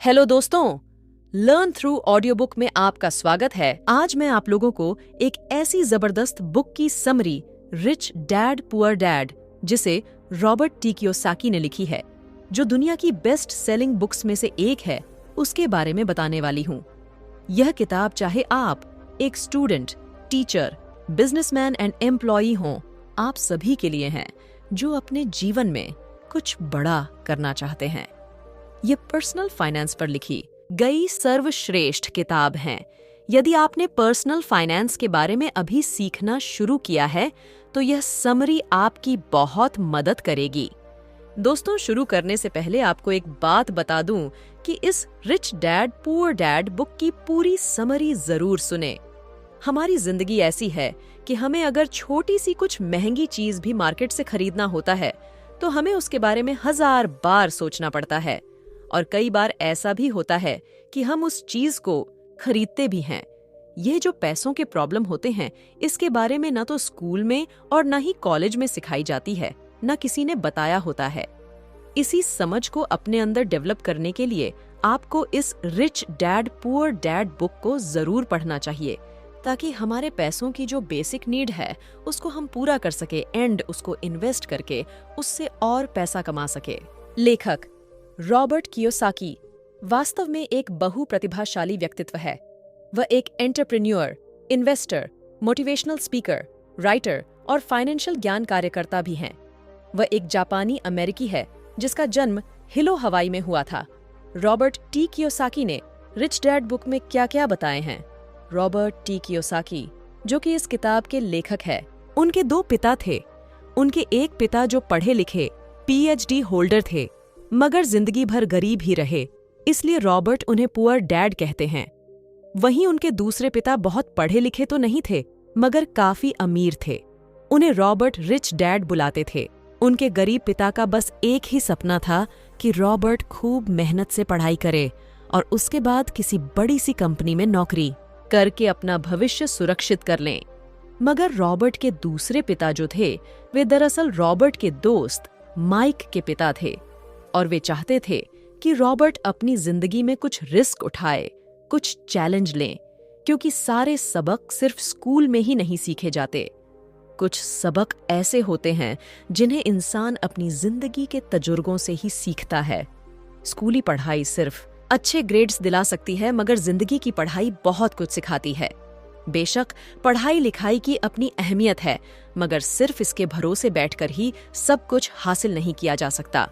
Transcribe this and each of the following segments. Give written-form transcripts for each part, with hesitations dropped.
Hello दोस्तों, learn through audio book में आपका स्वागत है। आज मैं आप लोगों को एक ऐसी जबरदस्त बुक की summary rich dad poor dad, जिसे रॉबर्ट टी कियोसाकी ने लिखी है, जो दुनिया की बेस्ट सेलिंग बुक्स में से एक है, उसके बारे में बताने वाली हूँ। यह किताब चाहे आप एक student, teacher, businessman and employee हों, आप सभी के लिए हैं जो अपने जीवन में कुछ बड़ा करना चाहते हैं। ये पर्सनल फाइनेंस पर लिखी गई सर्वश्रेष्ठ किताब है। यदि आपने पर्सनल फाइनेंस के बारे में अभी सीखना शुरू किया है तो यह समरी आपकी बहुत मदद करेगी। दोस्तों, शुरू करने से पहले आपको एक बात बता दूं कि इस rich dad poor dad book की पूरी समरी जरूर सुने। हमारी जिंदगी ऐसी है कि हमें अगर छोटी सी कुछ महंगी चीज भी मार्केट से खरीदना होता है तो हमें उसके बारे में 1000 बार सोचना पड़ता है, और कई बार ऐसा भी होता है कि हम उस चीज को खरीदते भी हैं। ये जो पैसों के प्रॉब्लम होते हैं, इसके बारे में ना तो स्कूल में और ना ही कॉलेज में सिखाई जाती है, ना किसी ने बताया होता है। इसी समझ को अपने अंदर डेवलप करने के लिए आपको इस rich dad poor dad book को जरूर पढ़ना चाहिए, ताकि हमारे पैसों की जो बेसिक नीड है उसको हम पूरा कर सके एंड उसको इन्वेस्ट करके उससे और पैसा कमा सके। लेखक रॉबर्ट कियोसाकी वास्तव में एक बहुप्रतिभाशाली व्यक्तित्व है। वह एक entrepreneur, investor, motivational speaker, writer और फाइनेंशियल ज्ञान कार्यकर्ता भी हैं। वह एक जापानी अमेरिकी है जिसका जन्म हिलो, हवाई में हुआ था। रॉबर्ट टी कियोसाकी ने रिच डैड बुक में क्या-क्या बताए हैं। रॉबर्ट टी कियोसाकी, जो कि इस किताब के लेखक है, उनके 2 पिता थे। उनके एक पिता जो पढ़े लिखे PhD होल्डर थे, मगर जिंदगी भर गरीब ही रहे, इसलिए रॉबर्ट उन्हें पुअर डैड कहते हैं। वहीं उनके दूसरे पिता बहुत पढ़े लिखे तो नहीं थे, मगर काफी अमीर थे। उन्हें रॉबर्ट रिच डैड बुलाते थे। उनके गरीब पिता का बस एक ही सपना था कि रॉबर्ट खूब मेहनत से पढ़ाई करे और उसके बाद किसी बड़ी सी कंपनी में नौकरी करके अपना भविष्य सुरक्षित कर लें। मगर रॉबर्ट के दूसरे पिता जो थे, वे दरअसल रॉबर्ट के दोस्त माइक के पिता थे, और वे चाहते थे कि रॉबर्ट अपनी जिंदगी में कुछ रिस्क उठाए, कुछ चैलेंज लें, क्योंकि सारे सबक सिर्फ स्कूल में ही नहीं सीखे जाते। कुछ सबक ऐसे होते हैं जिन्हें इंसान अपनी जिंदगी के तजुर्बों से ही सीखता है। स्कूली पढ़ाई सिर्फ अच्छे ग्रेड्स दिला सकती है, मगर जिंदगी की पढ़ाई बहुत कुछ सिखाती है। बेशक पढ़ाई लिखाई की अपनी अहमियत है, मगर सिर्फ इसके भरोसे बैठकर ही सब कुछ हासिल नहीं किया जा सकता।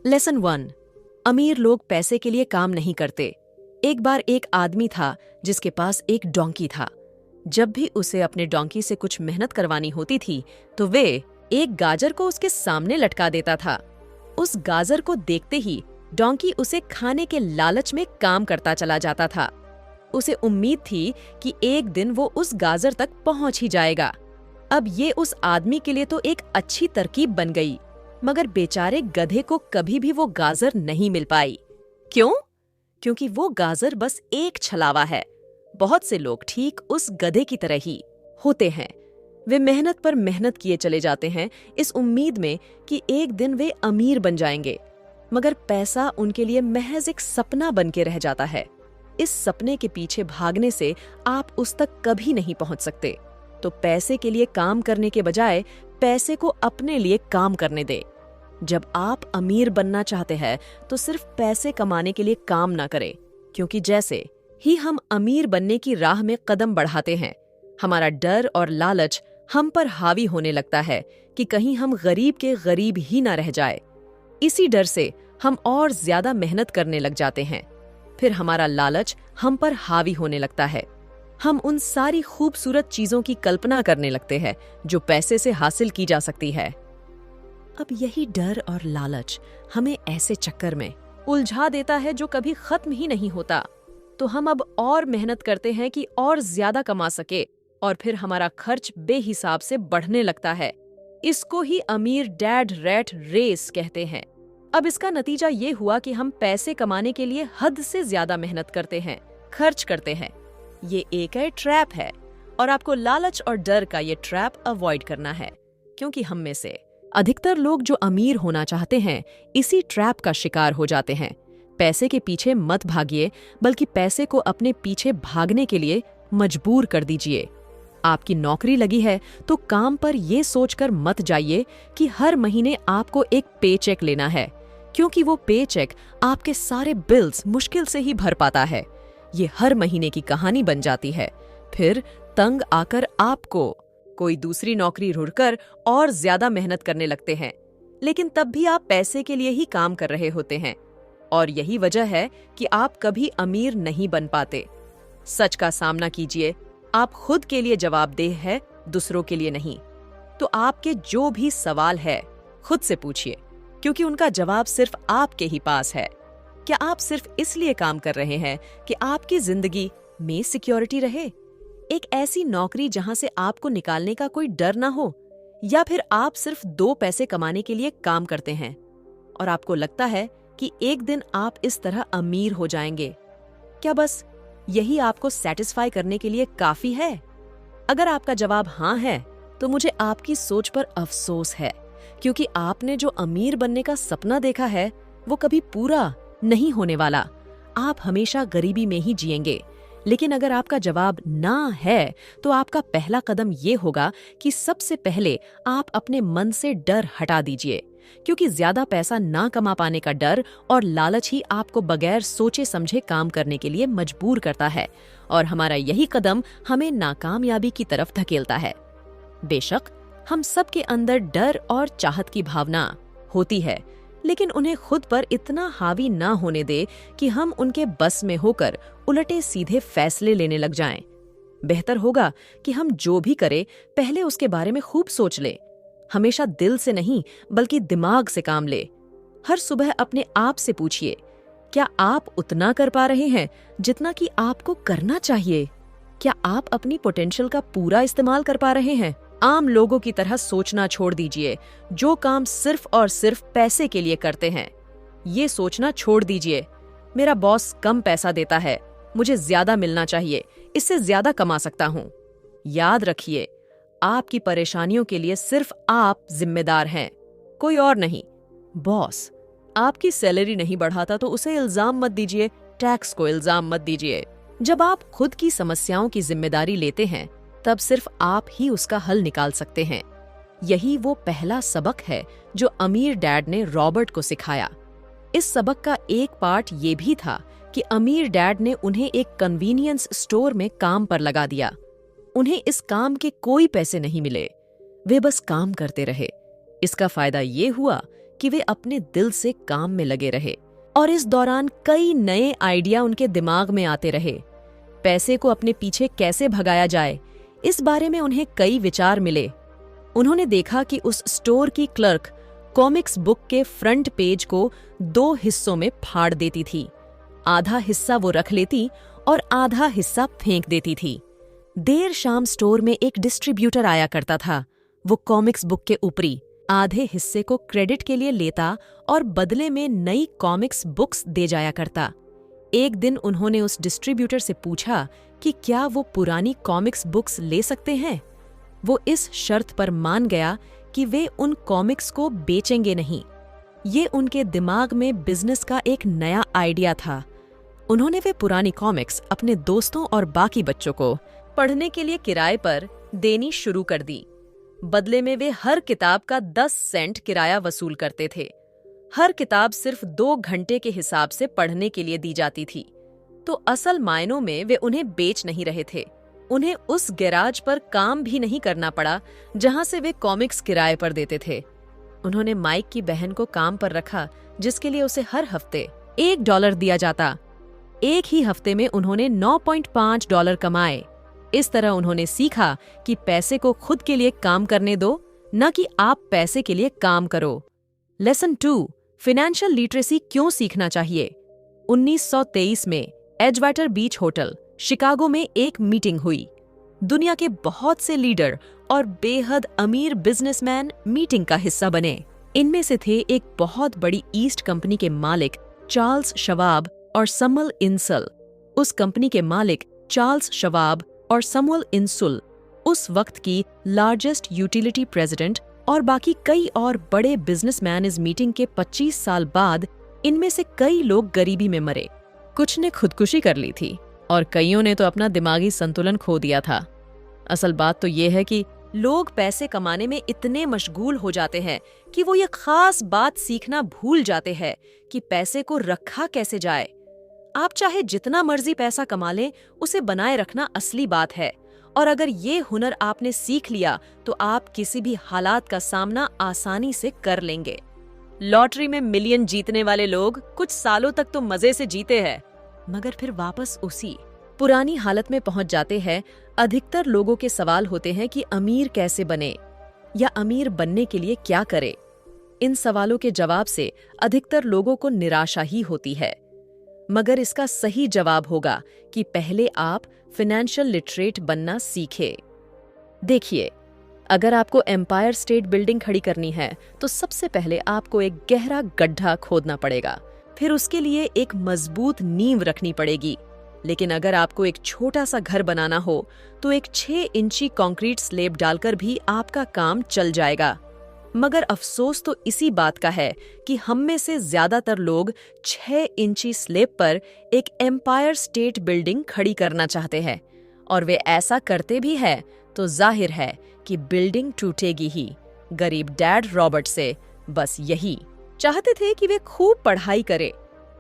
लेसन 1, अमीर लोग पैसे के लिए काम नहीं करते। एक बार एक आदमी था जिसके पास एक डोंकी था। जब भी उसे अपने डोंकी से कुछ मेहनत करवानी होती थी तो वे एक गाजर को उसके सामने लटका देता था। उस गाजर को देखते ही डोंकी उसे खाने के लालच में काम करता चला जाता था। उसे उम्मीद थी कि एक दिन वो उस गाजर तक पहुंच ही जाएगा। अब ये उस आदमी के लिए तो एक अच्छी तरकीब बन गई, मगर बेचारे गधे को कभी भी वो गाजर नहीं मिल पाई। क्यों? क्योंकि वो गाजर बस एक छलावा है। बहुत से लोग ठीक उस गधे की तरह ही होते हैं। वे मेहनत पर मेहनत किए चले जाते हैं इस उम्मीद में कि एक दिन वे अमीर बन जाएंगे, मगर पैसा उनके लिए महज एक सपना बन के रह जाता है। इस सपने के पीछे भागने से आप उस तक कभी नहीं पहुंच सकते। तो पैसे के लिए काम करने के बजाय पैसे को अपने लिए काम करने दे। जब आप अमीर बनना चाहते हैं तो सिर्फ पैसे कमाने के लिए काम ना करें, क्योंकि जैसे ही हम अमीर बनने की राह में कदम बढ़ाते हैं, हमारा डर और लालच हम पर हावी होने लगता है कि कहीं हम गरीब के गरीब ही ना रह जाए। इसी डर से हम और ज्यादा मेहनत करने लग जाते हैं। फिर हमारा लालच हम पर हावी होने लगता है। हम उन सारी खूबसूरत चीजों की कल्पना करने लगते हैं जो पैसे से हासिल की जा सकती है। अब यही डर और लालच हमें ऐसे चक्कर में उलझा देता है जो कभी खत्म ही नहीं होता। तो हम अब और मेहनत करते हैं कि और ज्यादा कमा सके, और फिर हमारा खर्च बेहिसाब से बढ़ने लगता है। इसको ही अमीर डैड रैट रेस कहते हैं। अब इसका नतीजा ये हुआ कि हम पैसे कमाने के लिए हद से ज्यादा मेहनत करते हैं, खर्च करते हैं। ये एक ट्रैप है, और आपको लालच और डर का ये ट्रैप अवॉइड करना है, क्योंकि हम में से अधिकतर लोग जो अमीर होना चाहते हैं इसी ट्रैप का शिकार हो जाते हैं। पैसे के पीछे मत भागिए, बल्कि पैसे को अपने पीछे भागने के लिए मजबूर कर दीजिए। आपकी नौकरी लगी है तो काम पर यह सोचकर मत जाइए कि हर महीने आपको एक पे चेक लेना है, क्योंकि वो पे चेक आपके सारे बिल्स मुश्किल से ही भर पाता है। ये हर महीने की कहानी बन जाती है। फिर तंग आकर आपको कोई दूसरी नौकरी ढूंढकर और ज्यादा मेहनत करने लगते हैं, लेकिन तब भी आप पैसे के लिए ही काम कर रहे होते हैं। और यही वजह है कि आप कभी अमीर नहीं बन पाते। सच का सामना कीजिए, आप खुद के लिए जवाबदेह है, दूसरों के लिए नहीं। तो आपके जो भी सवाल है खुद से पूछिए, क्योंकि उनका जवाब सिर्फ आपके ही पास है। क्या आप सिर्फ इसलिए काम कर रहे हैं कि आपकी जिंदगी में सिक्योरिटी रहे, एक ऐसी नौकरी जहां से आपको निकालने का कोई डर ना हो, या फिर आप सिर्फ 2 पैसे कमाने के लिए काम करते हैं और आपको लगता है कि एक दिन आप इस तरह अमीर हो जाएंगे? क्या बस यही आपको सेटिस्फाई करने के लिए काफी है? अगर आपका जवाब हाँ है, तो मुझे आपकी सोच पर अफसोस है, क्योंकि आपने जो अमीर बनने का सपना देखा है वो कभी पूरा नहीं होने वाला। आप हमेशा गरीबी में ही जिएंगे। लेकिन अगर आपका जवाब ना है, तो आपका पहला कदम ये होगा कि सबसे पहले आप अपने मन से डर हटा दीजिए, क्योंकि ज्यादा पैसा ना कमा पाने का डर और लालच ही आपको बगैर सोचे समझे काम करने के लिए मजबूर करता है, और हमारा यही कदम हमें नाकामयाबी की तरफ धकेलता है। बेशक हम सबके अंदर डर और चाहत की भावना होती है, लेकिन उन्हें खुद पर इतना हावी ना होने दे कि हम उनके बस में होकर उलटे सीधे फैसले लेने लग जाएं। बेहतर होगा कि हम जो भी करें पहले उसके बारे में खूब सोच लें। हमेशा दिल से नहीं, बल्कि दिमाग से काम ले। हर सुबह अपने आप से पूछिए, क्या आप उतना कर पा रहे हैं जितना कि आपको करना चाहिए? क्या आप अपनी पोटेंशियल का पूरा इस्तेमाल कर पा रहे हैं? आम लोगों की तरह सोचना छोड़ दीजिए, जो काम सिर्फ और सिर्फ पैसे के लिए करते हैं। ये सोचना छोड़ दीजिए, मेरा बॉस कम पैसा देता है, मुझे ज्यादा मिलना चाहिए, इससे ज्यादा कमा सकता हूँ। याद रखिए, आपकी परेशानियों के लिए सिर्फ आप जिम्मेदार हैं, कोई और नहीं। बॉस आपकी सैलरी नहीं बढ़ाता तो उसे इल्जाम मत दीजिए, टैक्स को इल्जाम मत दीजिए। जब आप खुद की समस्याओं की जिम्मेदारी लेते हैं, तब सिर्फ आप ही उसका हल निकाल सकते हैं। यही वो पहला सबक है जो अमीर डैड ने रॉबर्ट को सिखाया। इस सबक का एक पार्ट ये भी था कि अमीर डैड ने उन्हें एक कन्वीनियंस स्टोर में काम पर लगा दिया। उन्हें इस काम के कोई पैसे नहीं मिले, वे बस काम करते रहे। इसका फायदा ये हुआ कि वे अपने दिल से काम में लगे रहे, और इस दौरान कई नए आइडिया उनके दिमाग में आते रहे। पैसे को अपने पीछे कैसे भगाया जाए, इस बारे में उन्हें कई विचार मिले। उन्होंने देखा कि उस स्टोर की क्लर्क कॉमिक्स बुक के फ्रंट पेज को 2 हिस्सों में फाड़ देती थी। आधा हिस्सा वो रख लेती और आधा हिस्सा फेंक देती थी। देर शाम स्टोर में एक डिस्ट्रीब्यूटर आया करता था। वो कॉमिक्स बुक के ऊपरी आधे हिस्से को क्रेडिट के लिए लेता और बदले में नई कॉमिक्स बुक्स दे जाया करता। एक दिन उन्होंने उस डिस्ट्रीब्यूटर से पूछा कि क्या वो पुरानी कॉमिक्स बुक्स ले सकते हैं। वो इस शर्त पर मान गया कि वे उन कॉमिक्स को बेचेंगे नहीं। ये उनके दिमाग में बिजनेस का एक नया आइडिया था। उन्होंने वे पुरानी कॉमिक्स अपने दोस्तों और बाकी बच्चों को पढ़ने के लिए किराए पर देनी शुरू कर दी। बदले में वे हर किताब का 10 सेंट किराया वसूल करते थे। हर किताब सिर्फ 2 घंटे के हिसाब से पढ़ने के लिए दी जाती थी। तो असल मायनों में वे उन्हें बेच नहीं रहे थे। उन्हें उस गैराज पर काम भी नहीं करना पड़ा जहां से वे कॉमिक्स किराए पर देते थे। उन्होंने माइक की बहन को काम पर रखा, जिसके लिए उसे हर हफ्ते $1 दिया जाता। एक ही हफ्ते में उन्होंने $9.5 कमाए। इस तरह उन्होंने सीखा कि पैसे को खुद के लिए काम करने दो, न कि आप पैसे के लिए काम करो। लेसन 2, फाइनेंशियल लिटरेसी क्यों सीखना चाहिए। 1923 में एजवाटर बीच होटल शिकागो में एक मीटिंग हुई। दुनिया के बहुत से लीडर और बेहद अमीर बिजनेसमैन मीटिंग का हिस्सा बने। इनमें से थे एक बहुत बड़ी ईस्ट कंपनी के मालिक चार्ल्स शवाब और समुअल इंसल। उस कंपनी के मालिक चार्ल्स शवाब और समुअल इंसुल उस वक्त की लार्जेस्ट यूटिलिटी प्रेसिडेंट और बाकी कई और बड़े बिजनेसमैन इस मीटिंग के 25 साल बाद इनमें से कई लोग गरीबी में मरे, कुछ ने खुदकुशी कर ली थी और कईयों ने तो अपना दिमागी संतुलन खो दिया था। असल बात तो ये है कि लोग पैसे कमाने में इतने मशगूल हो जाते हैं कि वो ये खास बात सीखना भूल जाते हैं कि पैसे को रखा कैसे जाए। आप चाहे जितना मर्जी पैसा कमा लें, उसे बनाए रखना असली बात है। और अगर ये हुनर आपने सीख लिया तो आप किसी भी हालात का सामना आसानी से कर लेंगे। लॉटरी में मिलियन जीतने वाले लोग कुछ सालों तक तो मजे से जीते हैं, मगर फिर वापस उसी पुरानी हालत में पहुंच जाते हैं। अधिकतर लोगों के सवाल होते हैं कि अमीर कैसे बने या अमीर बनने के लिए क्या करे। इन सवालों के जवाब से अधिकतर लोगों को निराशा ही होती है, मगर इसका सही जवाब होगा कि पहले आप फाइनेंशियल लिटरेट बनना सीखें। देखिए, अगर आपको एम्पायर स्टेट बिल्डिंग खड़ी करनी है तो सबसे पहले आपको एक गहरा गड्ढा खोदना पड़ेगा, फिर उसके लिए एक मजबूत नींव रखनी पड़ेगी। लेकिन अगर आपको एक छोटा सा घर बनाना हो तो एक 6 इंची कंक्रीट स्लैब डालकर भी आपका काम चल जाएगा। मगर अफसोस तो इसी बात का है कि हम में से ज्यादातर लोग 6 इंची स्लैब पर एक एम्पायर स्टेट बिल्डिंग खड़ी करना चाहते हैं, और वे ऐसा करते भी हैं तो जाहिर है कि बिल्डिंग टूटेगी ही। गरीब डैड रॉबर्ट से बस यही चाहते थे कि वे खूब पढ़ाई करे,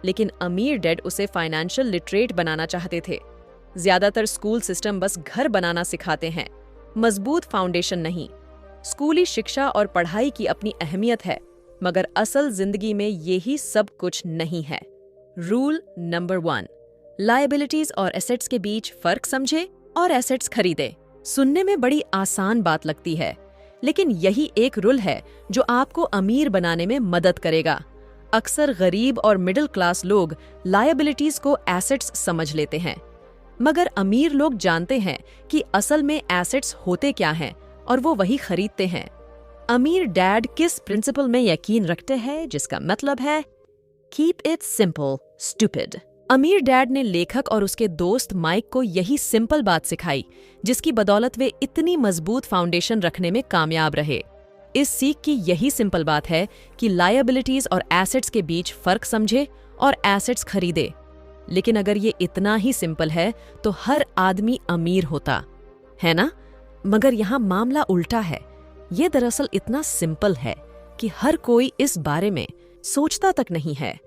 लेकिन अमीर डैड उसे फाइनेंशियल लिटरेट बनाना चाहते थे। ज्यादातर स्कूल सिस्टम बस घर बनाना सिखाते हैं, मजबूत फाउंडेशन नहीं। स्कूली शिक्षा और पढ़ाई की अपनी अहमियत है, मगर असल जिंदगी में यही सब कुछ नहीं है। रूल नंबर 1, लायबिलिटीज और एसेट्स के बीच फर्क समझे और एसेट्स खरीदे। सुनने में बड़ी आसान बात लगती है, लेकिन यही एक रूल है जो आपको अमीर बनाने में मदद करेगा। अक्सर गरीब और मिडिल क्लास लोग लायबिलिटीज को एसेट्स समझ लेते हैं, मगर अमीर लोग जानते हैं कि असल में एसेट्स होते क्या हैं और वो वही खरीदते हैं। अमीर डैड किस प्रिंसिपल में यकीन रखते हैं, जिसका मतलब है कीप इट सिंपल स्टूपिड। अमीर डैड ने लेखक और उसके दोस्त माइक को यही सिंपल बात सिखाई, जिसकी बदौलत वे इतनी मजबूत फाउंडेशन रखने में कामयाब रहे। इस सीख की यही सिंपल बात है कि लायबिलिटीज और एसेट्स के बीच फर्क समझे और एसेट्स खरीदे। लेकिन अगर ये इतना ही सिंपल है तो हर आदमी अमीर होता है ना? मगर यहाँ मामला उल्टा है। ये दरअसल इतना सिंपल है कि हर कोई इस बारे में सोचता तक नहीं है।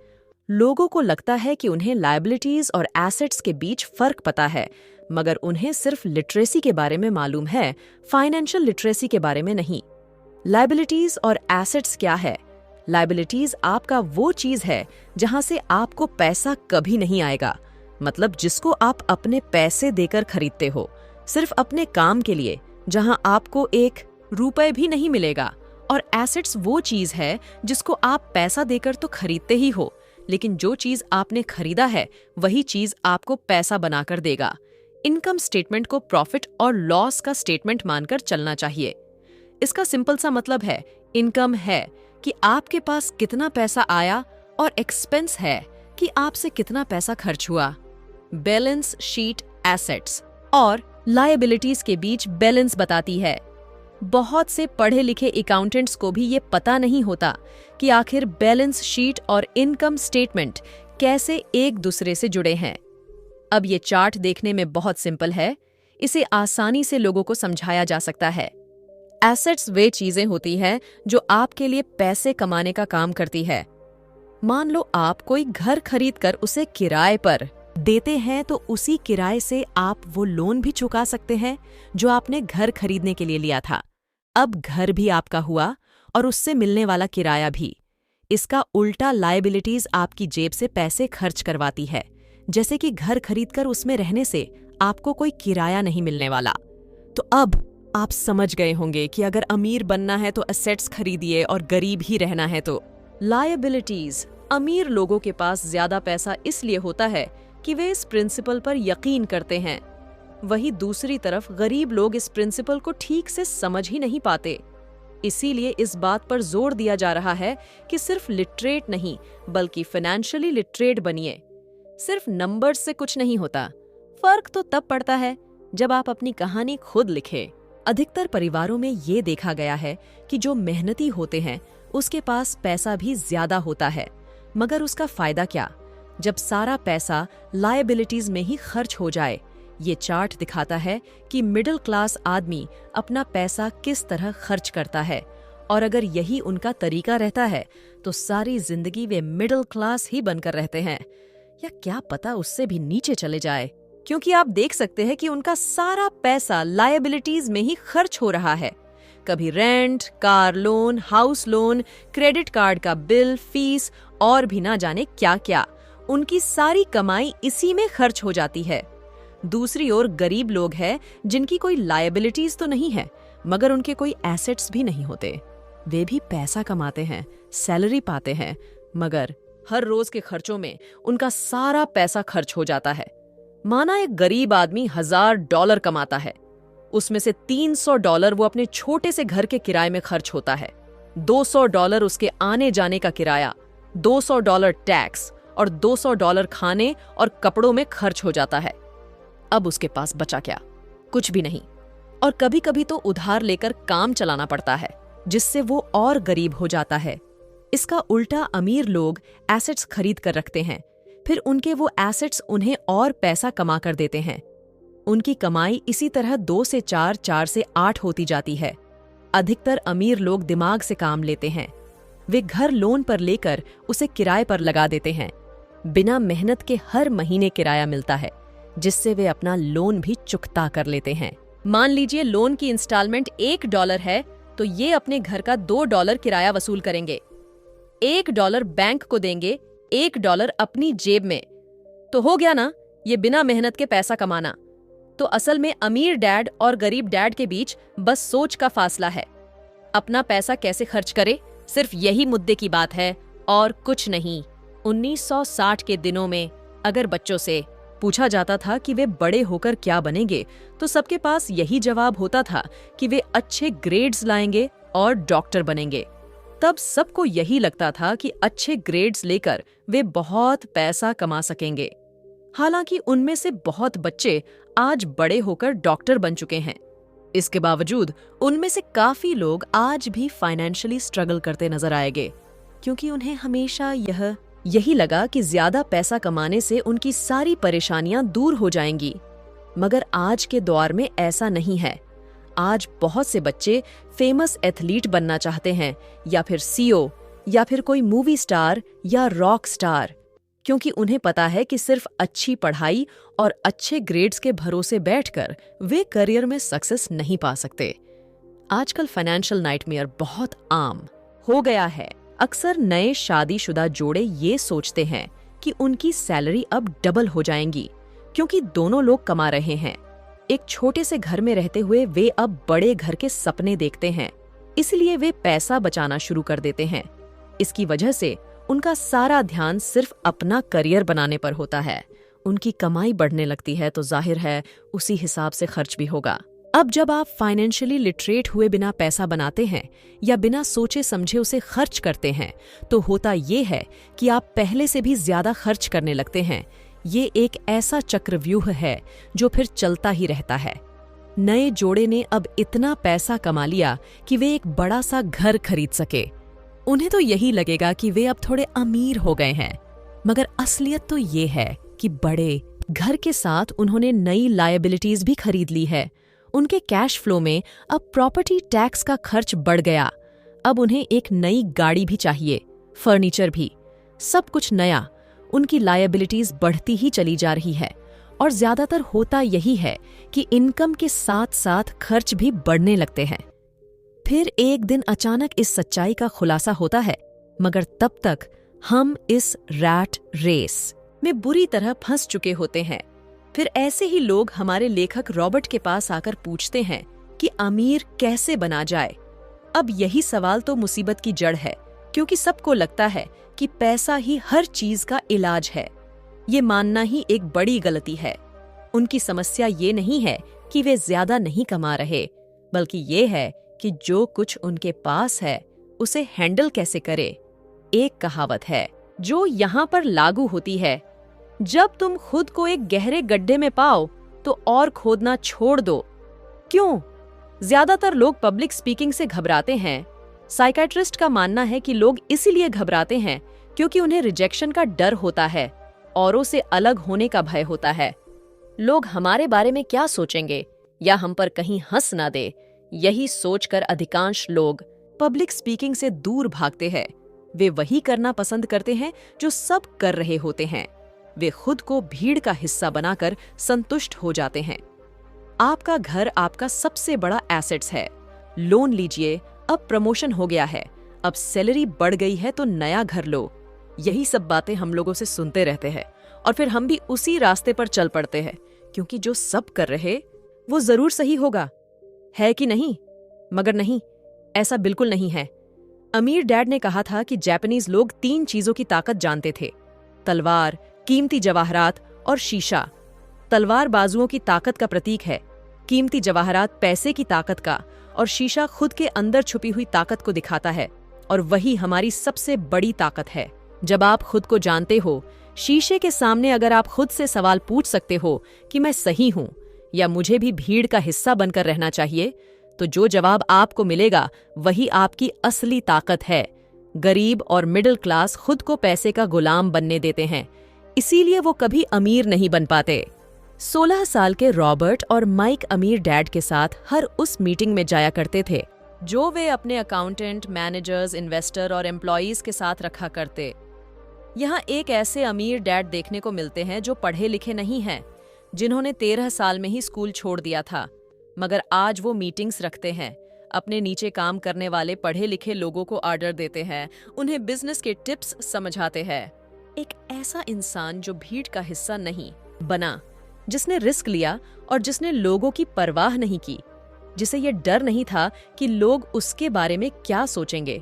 लोगों को लगता है कि उन्हें लायबिलिटीज और एसेट्स के बीच फर्क पता है, मगर उन्हें सिर्फ लिटरेसी के बारे में मालूम है, फाइनेंशियल लिटरेसी के बारे में नहीं। लायबिलिटीज और एसेट्स क्या है? लायबिलिटीज आपका वो चीज है जहां से आपको पैसा कभी नहीं आएगा, मतलब जिसको आप अपने पैसे देकर खरीदते हो, सिर्फ अपने काम के लिए, जहां आपको 1 रुपए भी नहीं मिलेगा। और एसेट्स वो चीज है जिसको आप पैसा देकर तो खरीदते ही हो, लेकिन जो चीज आपने खरीदा है वही चीज आपको पैसा बनाकर देगा। इनकम स्टेटमेंट को प्रॉफिट और लॉस का स्टेटमेंट मानकर चलना चाहिए। इसका सिंपल सा मतलब है, इनकम है कि आपके पास कितना पैसा आया, और एक्सपेंस है कि आपसे कितना पैसा खर्च हुआ। बैलेंस शीट एसेट्स और लायबिलिटीज के बीच बैलेंस बताती है। बहुत से पढ़े लिखे अकाउंटेंट्स को भी ये पता नहीं होता कि आखिर बैलेंस शीट और इनकम स्टेटमेंट कैसे एक दूसरे से जुड़े हैं। अब ये चार्ट देखने में बहुत सिंपल है, इसे आसानी से लोगों को समझाया जा सकता है। एसेट्स वे चीजें होती हैं जो आपके लिए पैसे कमाने का काम करती है। मान लो आप कोई घर खरीदकर उसे किराए पर देते हैं, तो उसी किराए से आप वो लोन भी चुका सकते हैं जो आपने घर खरीदने के लिए लिया था। अब घर भी आपका हुआ और उससे मिलने वाला किराया भी। इसका उल्टा लायबिलिटीज आपकी जेब से पैसे खर्च करवाती है, जैसे कि घर खरीदकर उसमें रहने से आपको कोई किराया नहीं मिलने वाला। तो अब आप समझ गए होंगे कि अगर अमीर बनना है तो एसेट्स खरीदिए और गरीब ही रहना है तो लायबिलिटीज। अमीर लोगों के पास ज्यादा पैसा इसलिए होता है कि वे इस प्रिंसिपल पर यकीन करते हैं। वहीं दूसरी तरफ गरीब लोग इस प्रिंसिपल को ठीक से समझ ही नहीं पाते। इसीलिए इस बात पर जोर दिया जा रहा है कि सिर्फ लिटरेट नहीं, बल्कि फाइनेंशियली लिटरेट बनिए। सिर्फ नंबर्स से कुछ नहीं होता। फर्क तो तब पड़ता है जब आप अपनी कहानी खुद लिखें। अधिकतर परिवारों में ये देखा गया है कि जो मेहनती होते हैं उसके पास पैसा भी ज्यादा होता है, मगर उसका फायदा क्या, जब सारा पैसा लायबिलिटीज में ही खर्च हो जाए। ये चार्ट दिखाता है कि मिडिल क्लास आदमी अपना पैसा किस तरह खर्च करता है, और अगर यही उनका तरीका रहता है तो सारी जिंदगी वे मिडिल क्लास ही बनकर रहते हैं, या क्या पता उससे भी नीचे चले जाए, क्योंकि आप देख सकते हैं कि उनका सारा पैसा लायबिलिटीज में ही खर्च हो रहा है। कभी rent, car loan, house loan, credit card का बिल, फीस और भी ना जाने क्या क्या। उनकी सारी कमाई इसी में खर्च हो जाती है। दूसरी ओर गरीब लोग हैं जिनकी कोई लायबिलिटीज तो नहीं है, मगर उनके कोई एसेट्स भी नहीं होते। वे भी पैसा कमाते हैं, सैलरी पाते हैं, मगर हर रोज के खर्चों में उनका सारा पैसा खर्च हो जाता है। माना एक गरीब आदमी $1000 कमाता है, उसमें से $300 वो अपने छोटे से घर के किराए में खर्च होता है, $200 उसके आने जाने का किराया, $200 टैक्स और $200 खाने और कपड़ों में खर्च हो जाता है। अब उसके पास बचा क्या? कुछ भी नहीं। और कभी कभी तो उधार लेकर काम चलाना पड़ता है, जिससे वो और गरीब हो जाता है। इसका उल्टा अमीर लोग एसेट्स खरीद कर रखते हैं, फिर उनके वो एसेट्स उन्हें और पैसा कमा कर देते हैं। उनकी कमाई इसी तरह 2 से 4, 4 से 8 होती जाती है। अधिकतर अमीर लोग दिमाग से काम लेते हैं। वे घर लोन पर लेकर उसे किराए पर लगा देते हैं। बिना मेहनत के हर महीने किराया मिलता है, जिससे वे अपना लोन भी चुकता कर लेते हैं। मान लीजिए लोन की इंस्टॉलमेंट $1 है, तो ये अपने घर का $2 किराया वसूल करेंगे। $1 बैंक को देंगे, $1 अपनी जेब में। तो हो गया ना ये बिना मेहनत के पैसा कमाना। तो असल में अमीर डैड और गरीब डैड के बीच बस सोच का फासला है। अपना पैसा कैसे खर्च करे, सिर्फ यही मुद्दे की बात है और कुछ नहीं। 1960 के दिनों में अगर बच्चों से पूछा जाता था कि वे बड़े होकर क्या बनेंगे, तो सबके पास यही जवाब होता था कि वे अच्छे ग्रेड्स लाएंगे और डॉक्टर बनेंगे। तब सबको यही लगता था कि अच्छे ग्रेड्स लेकर वे बहुत पैसा कमा सकेंगे। हालांकि उनमें से बहुत बच्चे आज बड़े होकर डॉक्टर बन चुके हैं। इसके बावजूद उनमें से काफी लोग आज भी फाइनेंशियली स्ट्रगल करते नजर आएंगे, क्योंकि उन्हें हमेशा यही लगा कि ज्यादा पैसा कमाने से उनकी सारी परेशानियां दूर हो जाएंगी। मगर आज के दौर में ऐसा नहीं है। आज बहुत से बच्चे फेमस एथलीट बनना चाहते हैं, या फिर सीईओ, या फिर कोई मूवी स्टार या रॉक स्टार, क्योंकि उन्हें पता है कि सिर्फ अच्छी पढ़ाई और अच्छे ग्रेड्स के भरोसे बैठकर वे करियर में सक्सेस नहीं पा सकते। आजकल फाइनेंशियल नाइटमेयर बहुत आम हो गया है। अक्सर नए शादीशुदा जोड़े ये सोचते हैं कि उनकी सैलरी अब डबल हो जाएंगी, क्योंकि दोनों लोग कमा रहे हैं। एक छोटे से घर में रहते हुए वे अब बड़े घर के सपने देखते हैं, इसलिए वे पैसा बचाना शुरू कर देते हैं। इसकी वजह से उनका सारा ध्यान सिर्फ अपना करियर बनाने पर होता है। उनकी कमाई बढ़ने लगती है तो जाहिर है उसी हिसाब से खर्च भी होगा। अब जब आप फाइनेंशियली लिटरेट हुए बिना पैसा बनाते हैं या बिना सोचे समझे उसे खर्च करते हैं, तो होता ये है कि आप पहले से भी ज्यादा खर्च करने लगते हैं। ये एक ऐसा चक्रव्यूह है जो फिर चलता ही रहता है। नए जोड़े ने अब इतना पैसा कमा लिया कि वे एक बड़ा सा घर खरीद सके। उन्हें तो यही लगेगा कि वे अब थोड़े अमीर हो गए हैं, मगर असलियत तो ये है कि बड़े घर के साथ उन्होंने नई लायबिलिटीज भी खरीद ली है। उनके कैश फ्लो में अब प्रॉपर्टी टैक्स का खर्च बढ़ गया। अब उन्हें एक नई गाड़ी भी चाहिए, फर्नीचर भी, सब कुछ नया। उनकी लायबिलिटीज बढ़ती ही चली जा रही है, और ज्यादातर होता यही है कि इनकम के साथ साथ खर्च भी बढ़ने लगते हैं। फिर एक दिन अचानक इस सच्चाई का खुलासा होता है, मगर तब तक हम इस रैट रेस में बुरी तरह फंस चुके होते हैं। फिर ऐसे ही लोग हमारे लेखक रॉबर्ट के पास आकर पूछते हैं कि अमीर कैसे बना जाए। अब यही सवाल तो मुसीबत की जड़ है, क्योंकि सबको लगता है कि पैसा ही हर चीज का इलाज है। ये मानना ही एक बड़ी गलती है। उनकी समस्या ये नहीं है कि वे ज्यादा नहीं कमा रहे, बल्कि ये है कि जो कुछ उनके पास है उसे हैंडल कैसे करे। एक कहावत है जो यहाँ पर लागू होती है, जब तुम खुद को एक गहरे गड्ढे में पाओ तो और खोदना छोड़ दो। क्यों? ज्यादातर लोग पब्लिक स्पीकिंग से घबराते हैं। साइकियाट्रिस्ट का मानना है कि लोग इसीलिए घबराते हैं क्योंकि उन्हें रिजेक्शन का डर होता है, औरों से अलग होने का भय होता है। लोग हमारे बारे में क्या सोचेंगे या हम पर कहीं हंस ना दे, यही सोचकर अधिकांश लोग पब्लिक स्पीकिंग से दूर भागते हैं। वे वही करना पसंद करते हैं जो सब कर रहे होते हैं। वे खुद को भीड़ का हिस्सा बनाकर संतुष्ट हो जाते हैं। आपका घर आपका सबसे बड़ा एसेट्स है। लोन लीजिए, अब प्रमोशन हो गया है, अब सैलरी बढ़ गई है तो नया घर लो। यही सब बातें हम लोगों से सुनते रहते हैं और फिर हम भी उसी रास्ते पर चल पड़ते हैं, क्योंकि जो सब कर रहे वो जरूर सही होगा, है कि नहीं? मगर नहीं, ऐसा बिल्कुल नहीं है। अमीर डैड ने कहा था कि जापानीज लोग 3 चीजों की ताकत जानते थे: तलवार, कीमती जवाहरात और शीशा। तलवार बाजुओं की ताकत का प्रतीक है, कीमती जवाहरात पैसे की ताकत का, और शीशा खुद के अंदर छुपी हुई ताकत को दिखाता है। और वही हमारी सबसे बड़ी ताकत है। जब आप खुद को जानते हो, शीशे के सामने अगर आप खुद से सवाल पूछ सकते हो कि मैं सही हूं या मुझे भी भीड़ का हिस्सा बनकर रहना चाहिए, तो जो जवाब आपको मिलेगा वही आपकी असली ताकत है। गरीब और मिडिल क्लास खुद को पैसे का गुलाम बनने देते हैं, इसीलिए वो कभी अमीर नहीं बन पाते। 16 साल के रॉबर्ट और माइक अमीर डैड के साथ हर उस मीटिंग में जाया करते थे जो वे अपने अकाउंटेंट, मैनेजर्स, इन्वेस्टर और एम्प्लॉयज के साथ रखा करते। यहाँ एक ऐसे अमीर डैड देखने को मिलते हैं जो पढ़े लिखे नहीं हैं, जिन्होंने 13 साल में ही स्कूल छोड़ दिया था, मगर आज वो मीटिंग्स रखते हैं, अपने नीचे काम करने वाले पढ़े लिखे लोगों को ऑर्डर देते हैं, उन्हें बिजनेस के टिप्स समझाते हैं। एक ऐसा इंसान जो भीड़ का हिस्सा नहीं बना, जिसने रिस्क लिया और जिसने लोगों की परवाह नहीं की, जिसे ये डर नहीं था कि लोग उसके बारे में क्या सोचेंगे।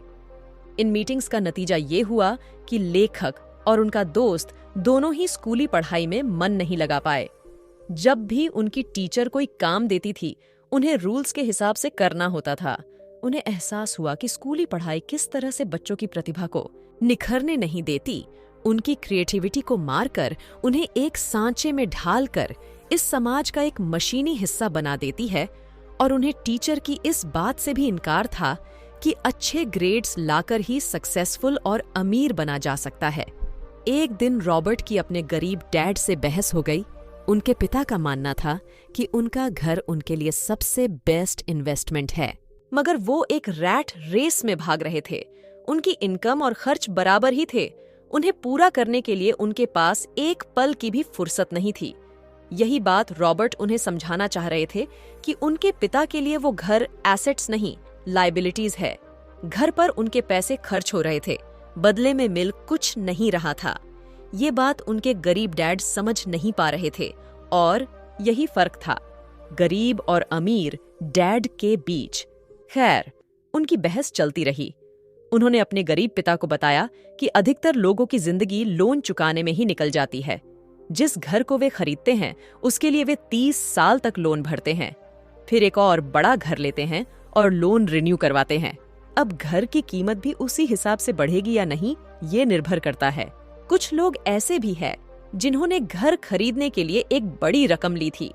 इन मीटिंग्स का नतीजा ये हुआ कि लेखक और उनका दोस्त दोनों ही स्कूली पढ़ाई में मन नहीं लगा पाए। जब भी उनकी टीचर कोई काम देती थी, उन्हें रूल्स के हिसाब से करना होता था। उन्हें एहसास हुआ कि स्कूली पढ़ाई किस तरह से बच्चों की प्रतिभा को निखरने नहीं देती, उनकी क्रिएटिविटी को मारकर उन्हें एक सांचे में ढालकर इस समाज का एक मशीनी हिस्सा बना देती है। और उन्हें टीचर की इस बात से भी इनकार था कि अच्छे ग्रेड्स लाकर ही सक्सेसफुल और अमीर बना जा सकता है। एक दिन रॉबर्ट की अपने गरीब डैड से बहस हो गई। उनके पिता का मानना था कि उनका घर उनके लिए सबसे बेस्ट इन्वेस्टमेंट है, मगर वो एक रैट रेस में भाग रहे थे। उनकी इनकम और खर्च बराबर ही थे। उन्हें पूरा करने के लिए उनके पास एक पल की भी फुर्सत नहीं थी। यही बात रॉबर्ट उन्हें समझाना चाह रहे थे कि उनके पिता के लिए वो घर एसेट्स नहीं, लायबिलिटीज है। घर पर उनके पैसे खर्च हो रहे थे, बदले में मिल कुछ नहीं रहा था। ये बात उनके गरीब डैड समझ नहीं पा रहे थे, और यही फर्क था गरीब और अमीर डैड के बीच। खैर, उनकी बहस चलती रही। उन्होंने अपने गरीब पिता को बताया कि अधिकतर लोगों की जिंदगी लोन चुकाने में ही निकल जाती है। जिस घर को वे खरीदते हैं उसके लिए वे 30 साल तक लोन भरते हैं, फिर एक और बड़ा घर लेते हैं और लोन रिन्यू करवाते हैं। अब घर की कीमत भी उसी हिसाब से बढ़ेगी या नहीं, ये निर्भर करता है। कुछ लोग ऐसे भी हैं जिन्होंने घर खरीदने के लिए एक बड़ी रकम ली थी,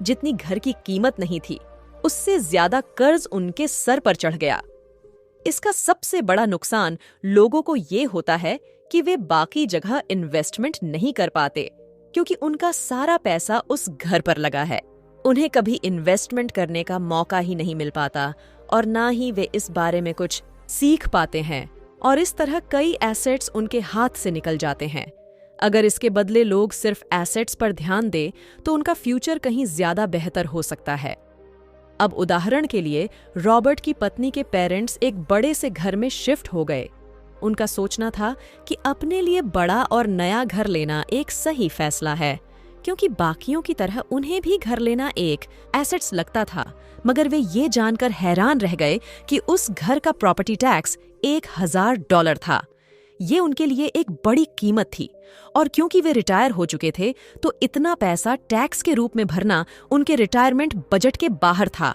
जितनी घर की कीमत नहीं थी, उससे ज्यादा कर्ज उनके सर पर चढ़ गया। इसका सबसे बड़ा नुकसान लोगों को ये होता है कि वे बाकी जगह इन्वेस्टमेंट नहीं कर पाते, क्योंकि उनका सारा पैसा उस घर पर लगा है। उन्हें कभी इन्वेस्टमेंट करने का मौका ही नहीं मिल पाता और ना ही वे इस बारे में कुछ सीख पाते हैं, और इस तरह कई एसेट्स उनके हाथ से निकल जाते हैं। अगर इसके बदले लोग सिर्फ एसेट्स पर ध्यान दें तो उनका फ्यूचर कहीं ज्यादा बेहतर हो सकता है। अब उदाहरण के लिए, रॉबर्ट की पत्नी के पेरेंट्स एक बड़े से घर में शिफ्ट हो गए। उनका सोचना था कि अपने लिए बड़ा और नया घर लेना एक सही फैसला है, क्योंकि बाकियों की तरह उन्हें भी घर लेना एक एसेट्स लगता था। मगर वे ये जानकर हैरान रह गए कि उस घर का प्रॉपर्टी टैक्स $1000 था। ये उनके लिए एक बड़ी कीमत थी, और क्योंकि वे रिटायर हो चुके थे तो इतना पैसा टैक्स के रूप में भरना उनके रिटायरमेंट बजट के बाहर था।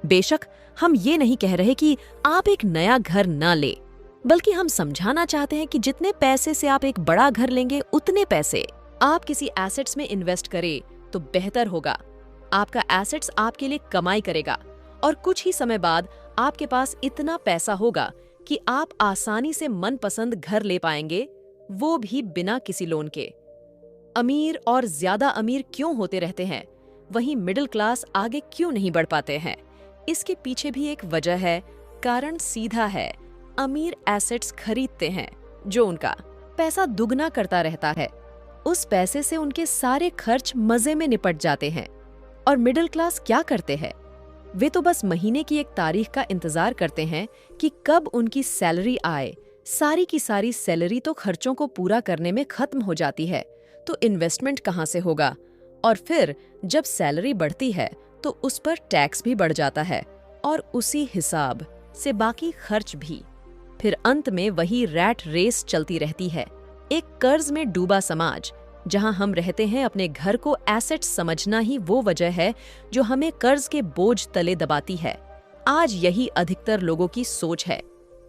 बेशक हम ये नहीं कह रहे कि आप एक नया घर न ले, बल्कि हम समझाना चाहते हैं कि जितने पैसे से आप एक बड़ा घर लेंगे, उतने पैसे आप किसी एसेट्स में इन्वेस्ट करें तो बेहतर होगा। आपका एसेट्स आपके लिए कमाई करेगा और कुछ ही समय बाद आपके पास इतना पैसा होगा कि आप आसानी से मनपसंद घर ले पाएंगे, वो भी बिना किसी लोन के। अमीर और ज्यादा अमीर क्यों होते रहते हैं, वहीं मिडिल क्लास आगे क्यों नहीं बढ़ पाते हैं? इसके पीछे भी एक वजह है। कारण सीधा है, अमीर एसेट्स खरीदते हैं जो उनका पैसा दुगना करता रहता है। उस पैसे से उनके सारे खर्च मजे में निपट जाते हैं। और मिडिल क्लास क्या करते हैं? वे तो बस महीने की एक तारीख का इंतजार करते हैं कि कब उनकी सैलरी आए। सारी की सारी सैलरी तो खर्चों को पूरा करने में खत्म हो जाती है, तो इन्वेस्टमेंट कहाँ से होगा? और फिर जब सैलरी बढ़ती है तो उस पर टैक्स भी बढ़ जाता है और उसी हिसाब से बाकी खर्च भी। फिर अंत में वही रैट रेस चलती रहती है। एक कर्ज में डूबा समाज जहां हम रहते हैं, अपने घर को एसेट समझना ही वो वजह है जो हमें कर्ज के बोझ तले दबाती है। आज यही अधिकतर लोगों की सोच है।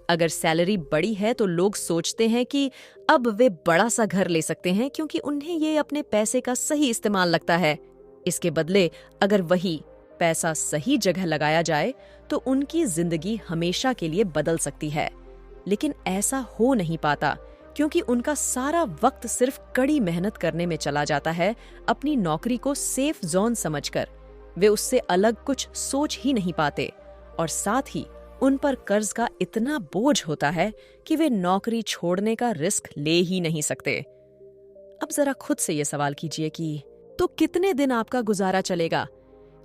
अगर सैलरी बड़ी है तो लोग सोचते हैं कि अब वे बड़ा सा घर ले सकते हैं क्योंकि उन्हें ये अपने पैसे का सही इस्तेमाल लगता है। इसके बदले अगर वही पैसा सही जगह लगाया जाए तो उनकी जिंदगी हमेशा के लिए बदल सकती है। लेकिन ऐसा हो नहीं पाता क्योंकि उनका सारा वक्त सिर्फ कड़ी मेहनत करने में चला जाता है, अपनी नौकरी को सेफ जोन समझकर। वे उससे अलग कुछ सोच ही नहीं पाते और साथ ही उन पर कर्ज का इतना बोझ होता है कि वे नौकरी छोड़ने का रिस्क ले ही नहीं सकते। अब जरा खुद से ये सवाल कीजिए कि तो कितने दिन आपका गुजारा चलेगा?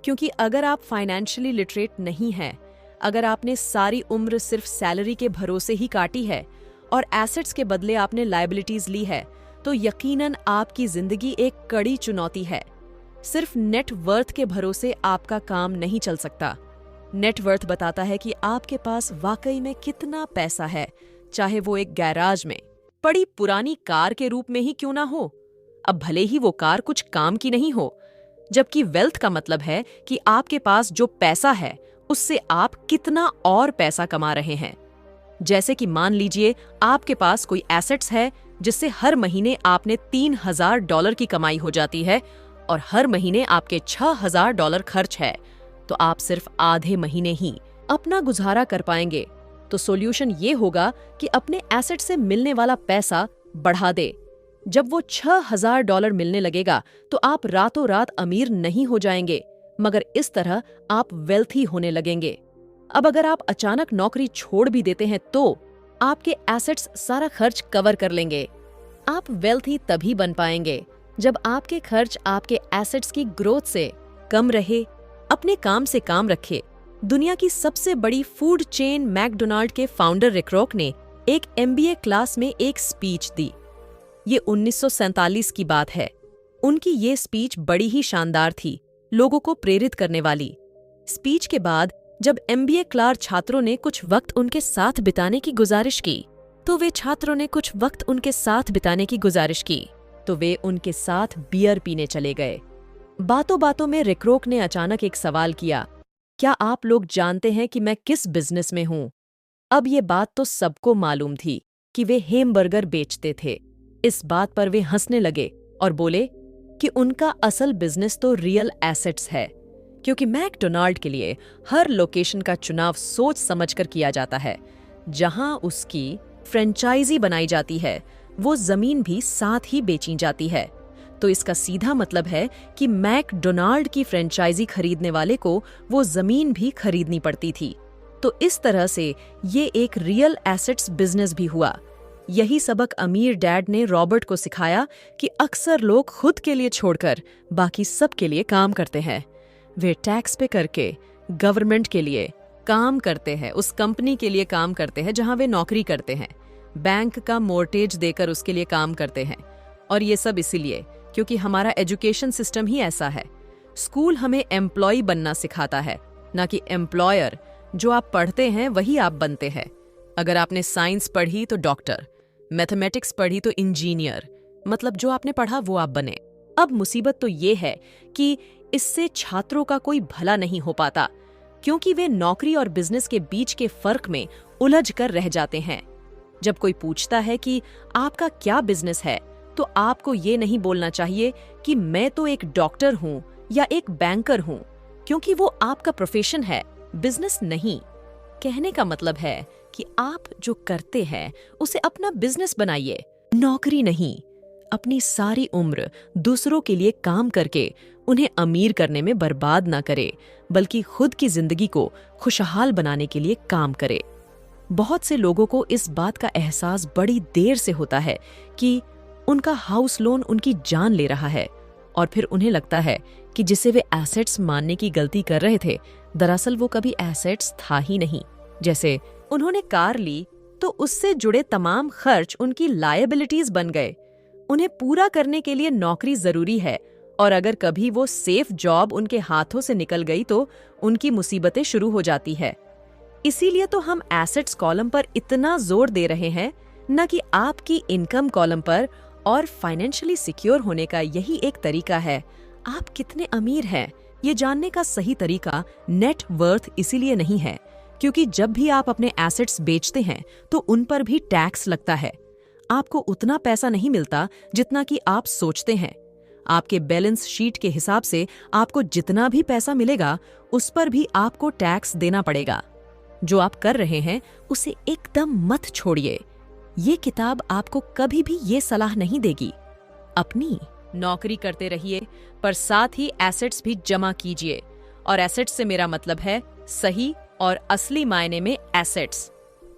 क्योंकि अगर आप फाइनेंशियली लिटरेट नहीं हैं, अगर आपने सारी उम्र सिर्फ सैलरी के भरोसे ही काटी है और एसेट्स के बदले आपने लायबिलिटीज ली है, तो यकीनन आपकी जिंदगी एक कड़ी चुनौती है। सिर्फ नेट वर्थ के भरोसे आपका काम नहीं चल सकता। नेट वर्थ बताता है कि आपके पास वाकई में कितना पैसा है, चाहे वो एक गैराज में पड़ी पुरानी कार के रूप में ही क्यों ना हो। अब भले ही वो कार कुछ काम की नहीं हो, जबकि वेल्थ का मतलब है कि आपके पास जो पैसा है उससे आप कितना और पैसा कमा रहे हैं। जैसे कि मान लीजिए आपके पास कोई एसेट्स है जिससे हर महीने आपने $3000 की कमाई हो जाती है और हर महीने आपके $6000 खर्च है, तो आप सिर्फ आधे महीने ही अपना गुजारा कर पाएंगे। तो सॉल्यूशन ये होगा कि अपने एसेट से मिलने वाला पैसा बढ़ा दे। जब वो $6000 मिलने लगेगा तो आप रातों रात अमीर नहीं हो जाएंगे, मगर इस तरह आप वेल्थी होने लगेंगे। अब अगर आप अचानक नौकरी छोड़ भी देते हैं तो आपके एसेट्स सारा खर्च कवर कर लेंगे। आप वेल्थी तभी बन पाएंगे जब आपके खर्च आपके एसेट्स की ग्रोथ से कम रहे। अपने काम से काम रखे। दुनिया की सबसे बड़ी फूड चेन मैकडोनाल्ड के फाउंडर रिक रॉक ने एक MBA क्लास में एक स्पीच दी। ये 1947 की बात है। उनकी ये स्पीच बड़ी ही शानदार थी, लोगों को प्रेरित करने वाली। स्पीच के बाद जब MBA क्लास छात्रों ने कुछ वक्त उनके साथ बिताने की गुजारिश की, तो वे उनके साथ बियर पीने चले गए। बातों बातों में रिक रॉक ने अचानक एक सवाल किया, क्या आप लोग जानते हैं कि मैं किस बिजनेस में हूं? अब ये बात तो सबको मालूम थी कि वे हैमबर्गर बेचते थे। इस बात पर वे हंसने लगे और बोले कि उनका असल बिजनेस तो रियल एसेट्स है, क्योंकि मैकडोनाल्ड के लिए हर लोकेशन का चुनाव सोच समझकर किया जाता है। जहां उसकी फ्रेंचाइजी बनाई जाती है, वो जमीन भी साथ ही बेची जाती है। तो इसका सीधा मतलब है कि मैकडोनाल्ड की फ्रेंचाइजी खरीदने वाले को वो जमीन भी खरीदनी पड़ती थी। तो इस तरह से ये एक रियल एसेट्स बिजनेस भी हुआ। यही सबक अमीर डैड ने रॉबर्ट को सिखाया कि अक्सर लोग खुद के लिए छोड़कर बाकी सब के लिए काम करते हैं। वे टैक्स पे करके गवर्नमेंट के लिए काम करते हैं, उस कंपनी के लिए काम करते हैं जहां वे नौकरी करते हैं, बैंक का मोर्टेज देकर उसके लिए काम करते हैं। और ये सब इसीलिए क्योंकि हमारा एजुकेशन सिस्टम ही ऐसा है। स्कूल हमें एम्प्लॉय बनना सिखाता है, ना कि एम्प्लॉयर। जो आप पढ़ते हैं वही आप बनते हैं। अगर आपने साइंस पढ़ी तो डॉक्टर, मैथमेटिक्स पढ़ी तो इंजीनियर, मतलब जो आपने पढ़ा वो आप बने। अब मुसीबत तो ये है कि इससे छात्रों का कोई भला नहीं हो पाता, क्योंकि वे नौकरी और बिजनेस के बीच के फर्क में उलझ कर रह जाते हैं। जब कोई पूछता है कि आपका क्या बिजनेस है, तो आपको ये नहीं बोलना चाहिए कि मैं तो एक डॉक्टर हूं या एक बैंकर हूं, क्योंकि वो आपका प्रोफेशन है, बिजनेस नहीं। कहने का मतलब है कि आप जो करते हैं उसे अपना बिजनेस बनाइए, नौकरी नहीं। अपनी सारी उम्र दूसरों के लिए काम करके उन्हें अमीर करने में बर्बाद ना करे, बल्कि खुद की जिंदगी को खुशहाल बनाने के लिए काम करे। बहुत से लोगों को इस बात का एहसास बड़ी देर से होता है कि उनका हाउस लोन उनकी जान ले रहा है, और फिर उन्हें लगता है कि जिसे वे एसेट्स मानने की गलती कर रहे थे, दरअसल वो कभी एसेट्स था ही नहीं। जैसे उन्होंने कार ली तो उससे जुड़े तमाम खर्च उनकी लायबिलिटीज बन गए। उन्हें पूरा करने के लिए नौकरी जरूरी है, और अगर कभी वो सेफ जॉब उनके हाथों से निकल गई तो उनकी मुसीबतें शुरू हो जाती है। इसीलिए तो हम एसेट्स कॉलम पर इतना जोर दे रहे हैं, न कि आपकी इनकम कॉलम पर। और फाइनेंशियली सिक्योर होने का यही एक तरीका है। आप कितने अमीर हैं ये जानने का सही तरीका नेट वर्थ इसीलिए नहीं है क्योंकि जब भी आप अपने एसेट्स बेचते हैं तो उन पर भी टैक्स लगता है। आपको उतना पैसा नहीं मिलता जितना कि आप सोचते हैं। आपके बैलेंस शीट के हिसाब से आपको जितना भी पैसा मिलेगा उस पर भी आपको टैक्स देना पड़ेगा। जो आप कर रहे हैं उसे एकदम मत छोड़िए। ये किताब आपको कभी भी ये सलाह नहीं देगी। अपनी नौकरी करते रहिए, पर साथ ही एसेट्स भी जमा कीजिए। और एसेट्स से मेरा मतलब है सही और असली मायने में एसेट्स।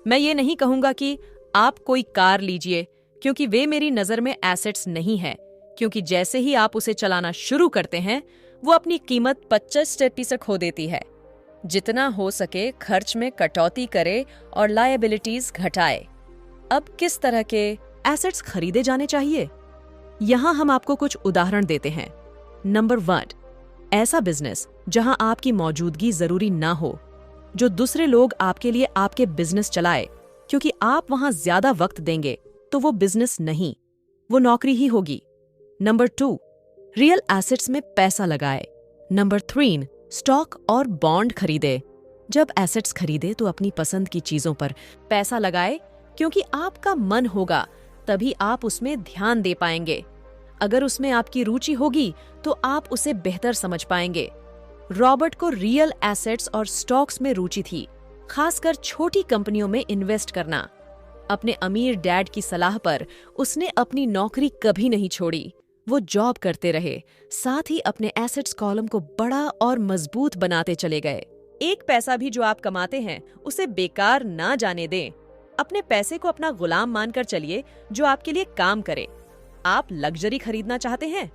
मैं ये नहीं कहूंगा कि आप कोई कार लीजिए, क्योंकि वे मेरी नजर में एसेट्स नहीं है, क्योंकि जैसे ही आप उसे चलाना शुरू करते हैं वो अपनी कीमत 25% खो देती है। जितना हो सके खर्च में कटौती करे और लायबिलिटीज घटाए। अब किस तरह के एसेट्स खरीदे जाने चाहिए, यहां हम आपको कुछ उदाहरण देते हैं। नंबर 1, ऐसा बिजनेस जहां आपकी मौजूदगी जरूरी ना हो, जो दूसरे लोग आपके लिए आपके बिजनेस चलाए, क्योंकि आप वहां ज्यादा वक्त देंगे तो वो बिजनेस नहीं, वो नौकरी ही होगी। नंबर 2, रियल एसेट्स में पैसा लगाए। नंबर 3, स्टॉक और बॉन्ड खरीदे। जब एसेट्स खरीदे तो अपनी पसंद की चीजों पर पैसा लगाए, क्योंकि आपका मन होगा तभी आप उसमें ध्यान दे पाएंगे। अगर उसमें आपकी रुचि होगी तो आप उसे बेहतर समझ पाएंगे। रॉबर्ट को रियल एसेट्स और स्टॉक्स में रुचि थी, खासकर छोटी कंपनियों में इन्वेस्ट करना। अपने अमीर डैड की सलाह पर उसने अपनी नौकरी कभी नहीं छोड़ी। वो जॉब करते रहे, साथ ही अपने एसेट्स कॉलम को बड़ा और मजबूत बनाते चले गए। एक पैसा भी जो आप कमाते हैं उसे बेकार ना जाने दें। अपने पैसे को अपना गुलाम मानकर चलिए जो आपके लिए काम करे। आप लग्जरी खरीदना चाहते हैं,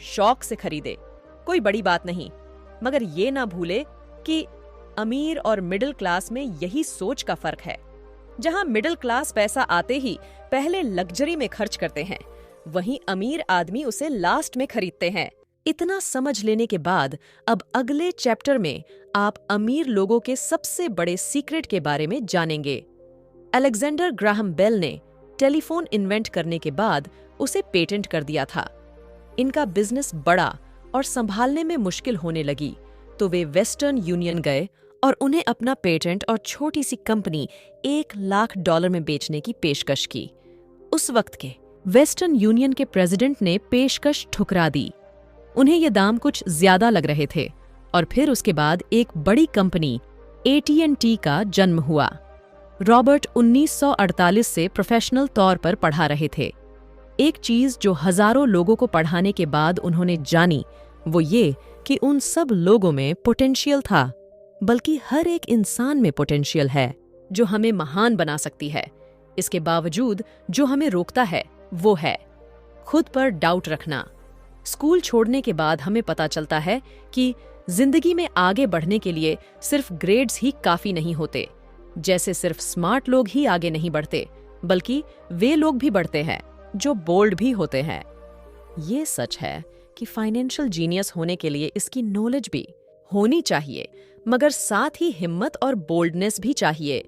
शौक से खरीदे, कोई बड़ी बात नहीं, मगर ये ना भूले कि अमीर और मिडिल क्लास में यही सोच का फर्क है। जहां मिडिल क्लास पैसा आते ही पहले लग्जरी में खर्च करते हैं, वहीं अमीर आदमी उसे लास्ट में खरीदते हैं। इतना समझ लेने के बाद अब अगले चैप्टर में आप अमीर लोगों के सबसे बड़े सीक्रेट के बारे में जानेंगे। अलेक्जेंडर ग्राहम बेल ने टेलीफोन इन्वेंट करने के बाद उसे पेटेंट कर दिया था। इनका बिजनेस बड़ा और संभालने में मुश्किल होने लगी, तो वे वेस्टर्न यूनियन गए और उन्हें अपना पेटेंट और छोटी सी कंपनी $1,00,000 में बेचने की पेशकश की। उस वक्त के वेस्टर्न यूनियन के प्रेसिडेंट ने पेशकश ठुकरा दी। उन्हें ये दाम कुछ ज्यादा लग रहे थे, और फिर उसके बाद एक बड़ी कंपनी AT&T का जन्म हुआ। रॉबर्ट 1948 से प्रोफेशनल तौर पर पढ़ा रहे थे। एक चीज जो हजारों लोगों को पढ़ाने के बाद उन्होंने जानी, वो ये कि उन सब लोगों में पोटेंशियल था, बल्कि हर एक इंसान में पोटेंशियल है जो हमें महान बना सकती है। इसके बावजूद जो हमें रोकता है वो है खुद पर डाउट रखना। स्कूल छोड़ने के बाद हमें पता चलता है कि जिंदगी में आगे बढ़ने के लिए सिर्फ ग्रेड्स ही काफी नहीं होते। जैसे सिर्फ स्मार्ट लोग ही आगे नहीं बढ़ते, बल्कि वे लोग भी बढ़ते हैं जो बोल्ड भी होते हैं। ये सच है कि फाइनेंशियल जीनियस होने के लिए इसकी नॉलेज भी होनी चाहिए, मगर साथ ही हिम्मत और बोल्डनेस भी चाहिए।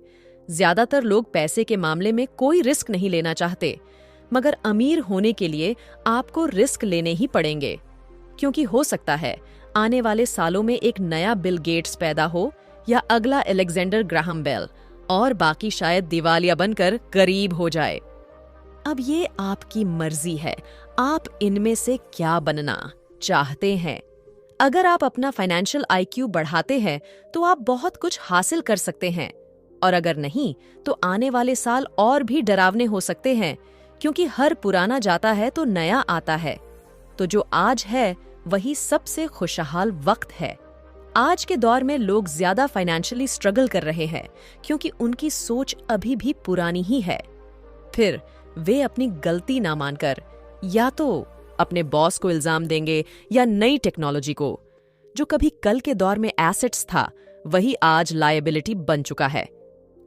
ज्यादातर लोग पैसे के मामले में कोई रिस्क नहीं लेना चाहते, मगर अमीर होने के लिए आपको रिस्क लेने ही पड़ेंगे, क्योंकि हो सकता है आने वाले सालों में एक नया बिल गेट्स पैदा हो या अगला अलेक्जेंडर ग्राहम बेल, और बाकी शायद दिवालिया बनकर गरीब हो जाए। अब ये आपकी मर्जी है, आप इनमें से क्या बनना चाहते हैं। अगर आप अपना फाइनेंशियल IQ बढ़ाते हैं तो आप बहुत कुछ हासिल कर सकते हैं। और अगर नहीं तो आने वाले साल और भी डरावने हो सकते हैं, क्योंकि हर पुराना जाता है तो नया आता है। तो जो आज है वही सबसे खुशहाल वक्त है। आज के दौर में लोग ज्यादा फाइनेंशियली स्ट्रगल कर रहे हैं क्योंकि उनकी सोच अभी भी पुरानी ही है। फिर वे अपनी गलती ना मानकर या तो अपने बॉस को इल्जाम देंगे या नई टेक्नोलॉजी को। जो कभी कल के दौर में एसेट्स था वही आज लायबिलिटी बन चुका है।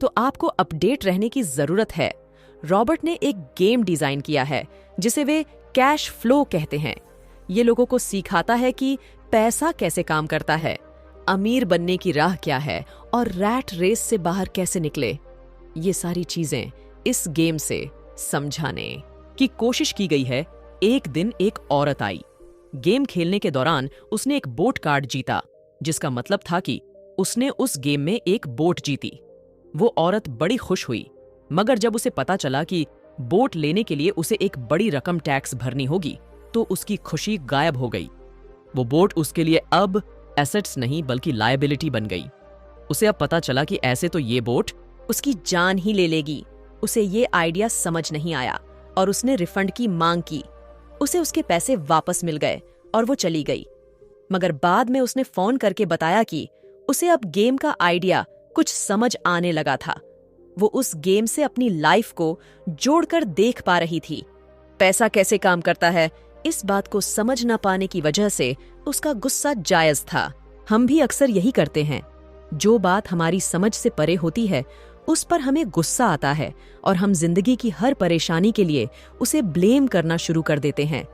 तो आपको अपडेट रहने की जरूरत है। रॉबर्ट ने एक गेम डिजाइन किया है जिसे वे कैश फ्लो कहते हैं। ये लोगों को सिखाता है कि पैसा कैसे काम करता है, अमीर बनने की राह क्या है और रैट रेस से बाहर कैसे निकले। ये सारी चीजें इस गेम से समझाने की कोशिश की गई है। एक दिन एक औरत आई। गेम खेलने के दौरान उसने एक बोट कार्ड जीता, जिसका मतलब था कि उसने उस गेम में एक बोट जीती। वो औरत बड़ी खुश हुई, मगर जब उसे पता चला कि बोट लेने के लिए उसे एक बड़ी रकम टैक्स भरनी होगी तो उसकी खुशी गायब हो गई। वो बोट उसके लिए अब एसेट्स नहीं बल्कि लायबिलिटी बन गई। उसे अब पता चला कि ऐसे तो ये बोट उसकी जान ही ले लेगी। उसे ये आइडिया समझ नहीं आया और उसने रिफंड की मांग की। उसे उसके पैसे वापस मिल गए और वो चली गई। मगर बाद में उसने फोन करके बताया कि उसे अब गेम का आइडिया कुछ समझ आने लगा था। वो उस गेम से अपनी लाइफ को जोड़कर देख पा रही थी। पैसा कैसे काम करता है, इस बात को समझ न पाने की वजह से उसका गुस्सा जायज था। हम भी अक्सर यही करते हैं। जो बात हमारी समझ से परे होती है उस पर हमें गुस्सा आता है और हम जिंदगी की हर परेशानी के लिए उसे ब्लेम करना शुरू कर देते हैं।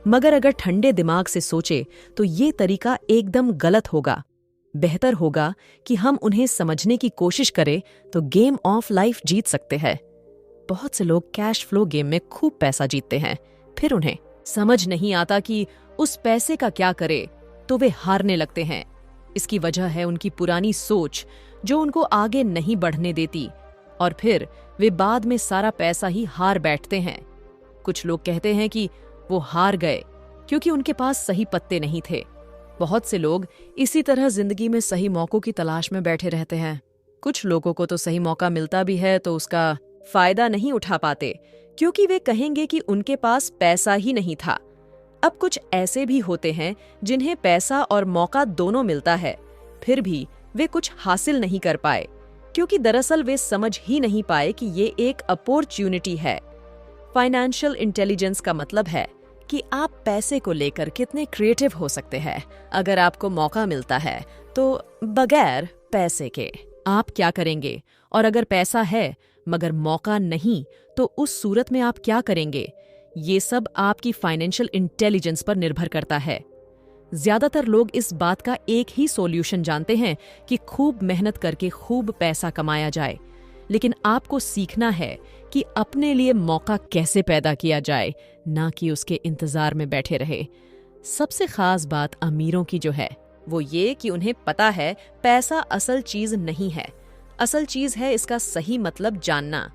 मगर अगर ठंडे दिमाग से सोचे तो ये तरीका एकदम गलत होगा। बेहतर होगा कि हम उन्हें समझने की कोशिश करें तो गेम ऑफ लाइफ जीत सकते हैं। बहुत से लोग कैश फ्लो गेम में खूब पैसा जीतते हैं, फिर उन्हें समझ नहीं आता कि उस पैसे का क्या करे तो वे हारने लगते हैं। इसकी वजह है उनकी पुरानी सोच जो उनको आगे नहीं बढ़ने देती, और फिर वे बाद में सारा पैसा ही हार बैठते हैं। कुछ लोग कहते हैं कि वो हार गए क्योंकि उनके पास सही पत्ते नहीं थे। बहुत से लोग इसी तरह जिंदगी में सही मौकों की तलाश में बैठे रहते हैं। कुछ लोगों को तो सही मौका मिलता भी है तो उसका फायदा नहीं उठा पाते क्योंकि वे कहेंगे कि उनके पास पैसा ही नहीं था। अब कुछ ऐसे भी होते हैं जिन्हें पैसा और मौका दोनों मिलता है, फिर भी वे कुछ हासिल नहीं कर पाए क्योंकि दरअसल वे समझ ही नहीं पाए कि ये एक अपॉर्चुनिटी है। फाइनेंशियल इंटेलिजेंस का मतलब है कि आप पैसे को लेकर कितने क्रिएटिव हो सकते हैं। अगर आपको मौका मिलता है तो बगैर पैसे के आप क्या करेंगे, और अगर पैसा है मगर मौका नहीं तो उस सूरत में आप क्या करेंगे। ये सब आपकी फाइनेंशियल इंटेलिजेंस पर निर्भर करता है। ज्यादातर लोग इस बात का एक ही सॉल्यूशन जानते हैं कि खूब मेहनत करके खूब पैसा कमाया जाए, लेकिन आपको सीखना है कि अपने लिए मौका कैसे पैदा किया जाए, ना कि उसके इंतजार में बैठे रहे। सबसे खास बात अमीरों की जो है वो ये कि उन्हें पता है पैसा असल चीज नहीं है। असल चीज है इसका सही मतलब जानना।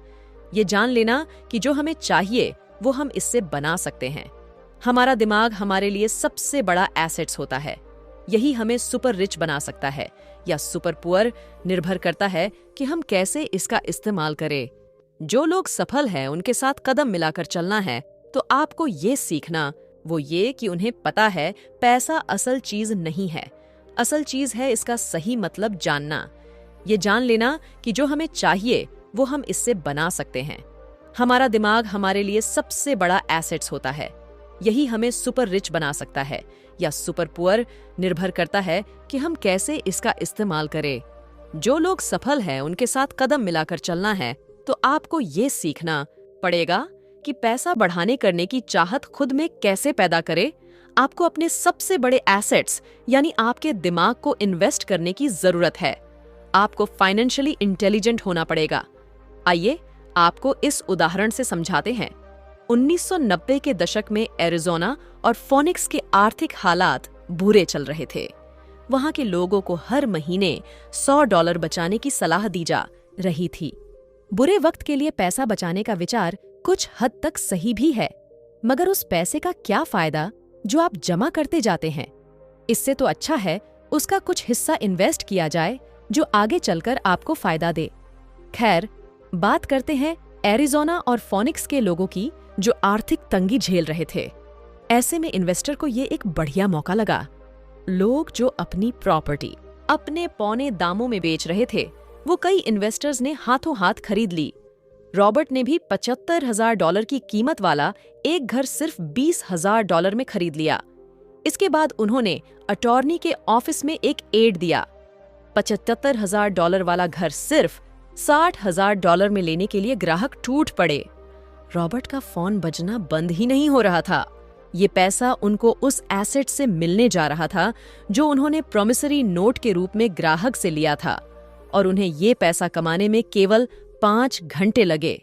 ये जान लेना कि जो हमें चाहिए वो हम इससे बना सकते हैं। हमारा दिमाग हमारे लिए सबसे बड़ा एसेट्स होता है। यही हमें सुपर रिच बना सकता है या सुपर पुअर, निर्भर करता है कि हम कैसे इसका इस्तेमाल करें। जो लोग सफल हैं उनके साथ कदम मिलाकर चलना है तो आपको ये सीखना वो ये कि उन्हें पता है पैसा असल चीज नहीं है। असल चीज है इसका सही मतलब जानना। ये जान लेना कि जो हमें चाहिए वो हम इससे बना सकते हैं। हमारा दिमाग हमारे लिए सबसे बड़ा एसेट्स होता है। यही हमें सुपर रिच बना सकता है या सुपर पुअर, निर्भर करता है कि हम कैसे इसका इस्तेमाल करें। जो लोग सफल हैं उनके साथ कदम मिलाकर चलना है तो आपको ये सीखना पड़ेगा कि पैसा बढ़ाने करने की चाहत खुद में कैसे पैदा करे। आपको अपने सबसे बड़े एसेट्स यानी आपके दिमाग को इन्वेस्ट करने की जरूरत है। आपको फाइनेंशियली इंटेलिजेंट होना पड़ेगा। आइए आपको इस उदाहरण से समझाते हैं। 1990 के दशक में एरिज़ोना और फोनिक्स के आर्थिक हालात बुरे चल रहे थे। वहां के लोगों को हर महीने $100 बचाने की सलाह दी जा रही थी। बुरे वक्त के लिए पैसा बचाने का विचार कुछ हद तक सही भी है, मगर उस पैसे का क्या फायदा जो आप जमा करते जाते हैं। इससे तो अच्छा है उसका कुछ हिस्सा इन्वेस्ट किया जाए जो आगे चलकर आपको फायदा दे। खैर, बात करते हैं एरिज़ोना और फोनिक्स के लोगों की जो आर्थिक तंगी झेल रहे थे। ऐसे में इन्वेस्टर को ये एक बढ़िया मौका लगा। लोग जो अपनी प्रॉपर्टी अपने पौने दामों में बेच रहे थे, वो कई इन्वेस्टर्स ने हाथों हाथ खरीद ली। रॉबर्ट ने भी $75,000 की कीमत वाला एक घर सिर्फ $20,000 में खरीद लिया। इसके बाद उन्होंने अटॉर्नी के ऑफिस में एक एड दिया। $75,000 वाला घर सिर्फ $60,000 में लेने के लिए ग्राहक टूट पड़े। रॉबर्ट का फोन बजना बंद ही नहीं हो रहा था। ये पैसा उनको उस एसेट से मिलने जा रहा था जो उन्होंने प्रॉमिसरी नोट के रूप में ग्राहक से लिया था, और उन्हें ये पैसा कमाने में केवल 5 घंटे लगे।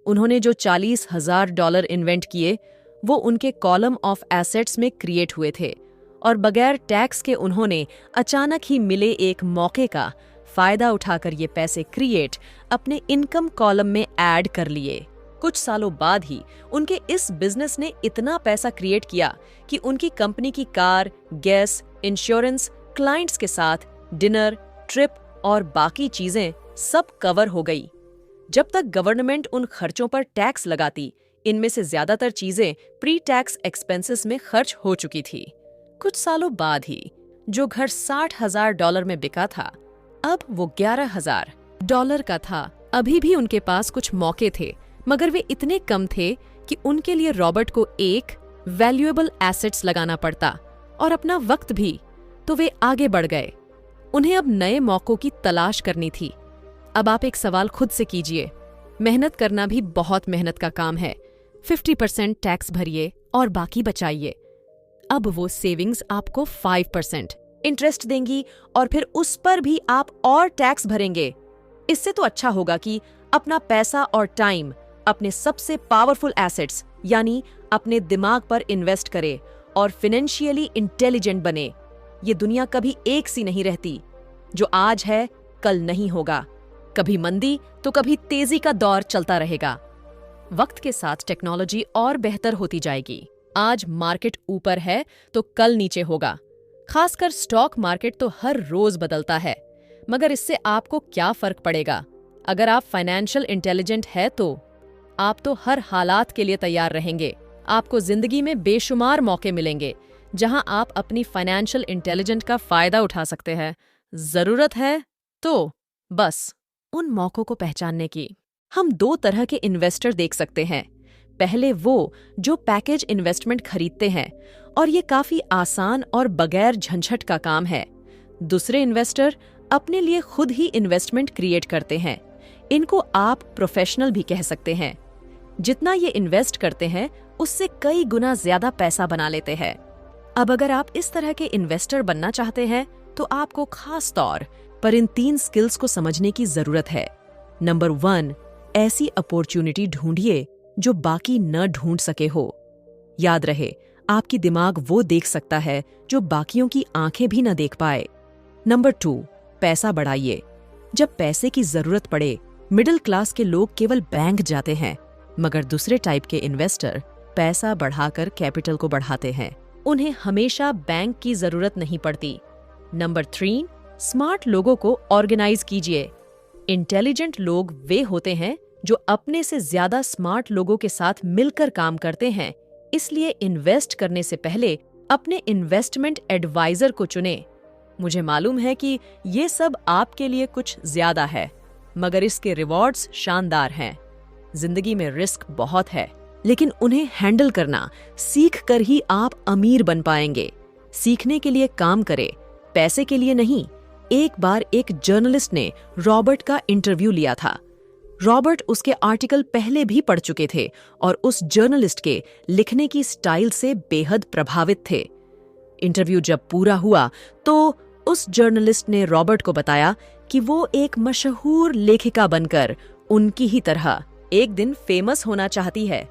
उन्होंने जो $40,000 इन्वेंट किए वो उनके कॉलम ऑफ एसेट्स में क्रिएट हुए थे, और बगैर टैक्स के उन्होंने अचानक ही मिले एक मौके का फायदा उठाकर ये पैसे क्रिएट अपने इनकम कॉलम में ऐड कर लिए। कुछ सालों बाद ही उनके इस बिजनेस ने इतना पैसा क्रिएट किया कि उनकी कंपनी की कार, गैस, इंश्योरेंस, क्लाइंट्स के साथ डिनर, ट्रिप और बाकी चीजें सब कवर हो गई। जब तक गवर्नमेंट उन खर्चों पर टैक्स लगाती, इनमें से ज्यादातर चीजें प्री टैक्स एक्सपेंसेस में खर्च हो चुकी थी। कुछ सालों बाद ही जो घर $60,000 में बिका था, अब वो $11,000 का था। अभी भी उनके पास कुछ मौके थे, मगर वे इतने कम थे कि उनके लिए रॉबर्ट को एक वैल्यूएबल एसेट्स लगाना पड़ता और अपना वक्त भी। तो वे आगे बढ़ गए। उन्हें अब नए मौकों की तलाश करनी थी। अब आप एक सवाल खुद से कीजिए। मेहनत करना भी बहुत मेहनत का काम है। 50% टैक्स भरिए और बाकी बचाइए। अब वो सेविंग्स आपको 5% इंटरेस्ट देंगी और फिर उस पर भी आप और टैक्स भरेंगे। इससे तो अच्छा होगा कि अपना पैसा और टाइम अपने सबसे पावरफुल एसेट्स यानी अपने दिमाग पर इन्वेस्ट करे और फाइनेंशियली इंटेलिजेंट बने। ये दुनिया कभी एक सी नहीं रहती। जो आज है कल नहीं होगा। कभी मंदी तो कभी तेजी का दौर चलता रहेगा। वक्त के साथ टेक्नोलॉजी और बेहतर होती जाएगी। आज मार्केट ऊपर है तो कल नीचे होगा। खासकर स्टॉक मार्केट तो हर रोज बदलता है। मगर इससे आपको क्या फर्क पड़ेगा? अगर आप फाइनेंशियल इंटेलिजेंट है तो आप तो हर हालात के लिए तैयार रहेंगे। आपको जिंदगी में बेशुमार मौके मिलेंगे जहां आप अपनी फाइनेंशियल इंटेलिजेंस का फायदा उठा सकते हैं। जरूरत है तो बस उन मौकों को पहचानने की। हम 2 तरह के इन्वेस्टर देख सकते हैं। पहले वो जो पैकेज इन्वेस्टमेंट खरीदते हैं और ये काफी आसान और बगैर झंझट का काम है। दूसरे इन्वेस्टर अपने लिए खुद ही इन्वेस्टमेंट क्रिएट करते हैं। इनको आप प्रोफेशनल भी कह सकते हैं। जितना ये इन्वेस्ट करते हैं उससे कई गुना ज्यादा पैसा बना लेते हैं। अब अगर आप इस तरह के इन्वेस्टर बनना चाहते हैं तो आपको खास तौर पर इन 3 स्किल्स को समझने की जरूरत है। नंबर 1, ऐसी अपॉर्चुनिटी ढूंढिए जो बाकी न ढूंढ सके हो। याद रहे, आपकी दिमाग वो देख सकता है जो बाकियों की आंखें भी न देख पाए। नंबर 2, पैसा बढ़ाइए। जब पैसे की जरूरत पड़े, मिडिल क्लास के लोग केवल बैंक जाते हैं, मगर दूसरे टाइप के इन्वेस्टर पैसा बढ़ाकर कैपिटल को बढ़ाते हैं। उन्हें हमेशा बैंक की जरूरत नहीं पड़ती। नंबर 3, स्मार्ट लोगों को ऑर्गेनाइज कीजिए। इंटेलिजेंट लोग वे होते हैं जो अपने से ज्यादा स्मार्ट लोगों के साथ मिलकर काम करते हैं। इसलिए इन्वेस्ट करने से पहले अपने इन्वेस्टमेंट एडवाइजर को चुनें। मुझे मालूम है कि ये सब आपके लिए कुछ ज्यादा है, मगर इसके रिवॉर्ड्स शानदार हैं। जिंदगी में रिस्क बहुत है, लेकिन उन्हें हैंडल करना सीख कर ही आप अमीर बन पाएंगे। सीखने के लिए काम करें, पैसे के लिए नहीं। एक बार एक जर्नलिस्ट ने रॉबर्ट का इंटरव्यू लिया था। रॉबर्ट उसके आर्टिकल पहले भी पढ़ चुके थे और उस जर्नलिस्ट के लिखने की स्टाइल से बेहद प्रभावित थे। इंटरव्यू जब पूरा हुआ तो उस जर्नलिस्ट ने रॉबर्ट को बताया कि वो एक मशहूर लेखिका बनकर उनकी ही तरह एक दिन फेमस होना चाहती है।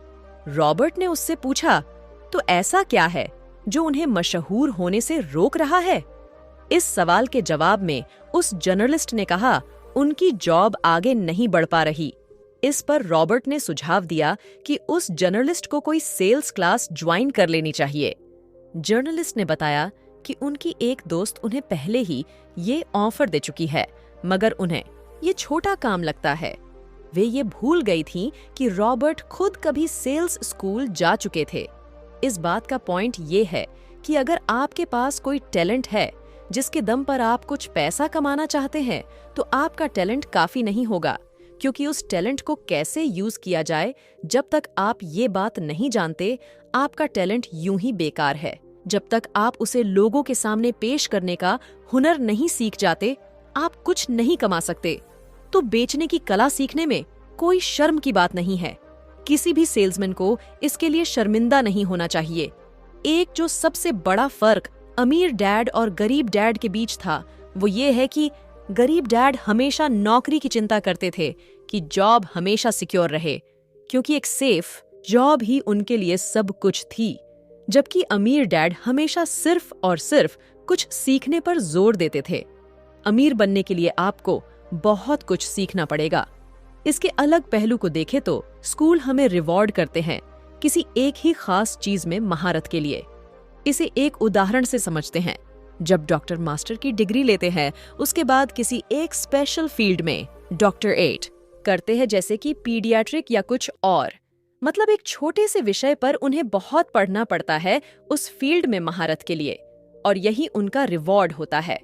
रॉबर्ट ने उससे पूछा, तो ऐसा क्या है जो उन्हें मशहूर होने से रोक रहा है? इस सवाल के जवाब में उस जर्नलिस्ट ने कहा, उनकी जॉब आगे नहीं बढ़ पा रही। इस पर रॉबर्ट ने सुझाव दिया कि उस जर्नलिस्ट को कोई सेल्स क्लास ज्वाइन कर लेनी चाहिए। जर्नलिस्ट ने बताया कि उनकी एक दोस्त उन्हें पहले ही ये ऑफर दे चुकी है, मगर उन्हें ये छोटा काम लगता है। वे ये भूल गई थीं कि रॉबर्ट खुद कभी सेल्स स्कूल जा चुके थे। इस बात का पॉइंट ये है कि अगर आपके पास कोई टैलेंट है जिसके दम पर आप कुछ पैसा कमाना चाहते हैं, तो आपका टैलेंट काफी नहीं होगा, क्योंकि उस टैलेंट को कैसे यूज किया जाए, जब तक आप ये बात नहीं जानते, आपका टैलेंट यूं ही बेकार है। जब तक आप उसे लोगों के सामने पेश करने का हुनर नहीं सीख जाते, आप कुछ नहीं कमा सकते। तो बेचने की कला सीखने में कोई शर्म की बात नहीं है। किसी भी सेल्समैन को इसके लिए शर्मिंदा नहीं होना चाहिए। एक जो सबसे बड़ा फर्क अमीर डैड और गरीब डैड के बीच था, वो ये है कि गरीब डैड हमेशा नौकरी की चिंता करते थे कि जॉब हमेशा सिक्योर रहे, क्योंकि एक सेफ जॉब ही उनके लिए सब कुछ थी। जबकि अमीर डैड हमेशा सिर्फ और सिर्फ कुछ सीखने पर जोर देते थे। अमीर बनने के लिए आपको बहुत कुछ सीखना पड़ेगा। इसके अलग पहलू को देखें तो स्कूल हमें रिवॉर्ड करते हैं किसी एक ही खास चीज में महारत के लिए। इसे एक उदाहरण से समझते हैं। जब डॉक्टर मास्टर की डिग्री लेते हैं, उसके बाद किसी एक स्पेशल फील्ड में डॉक्टरेट करते हैं, जैसे कि पीडियाट्रिक या कुछ और, मतलब एक छोटे से विषय पर उन्हें बहुत पढ़ना पड़ता है उस फील्ड में महारत के लिए, और यही उनका रिवॉर्ड होता है।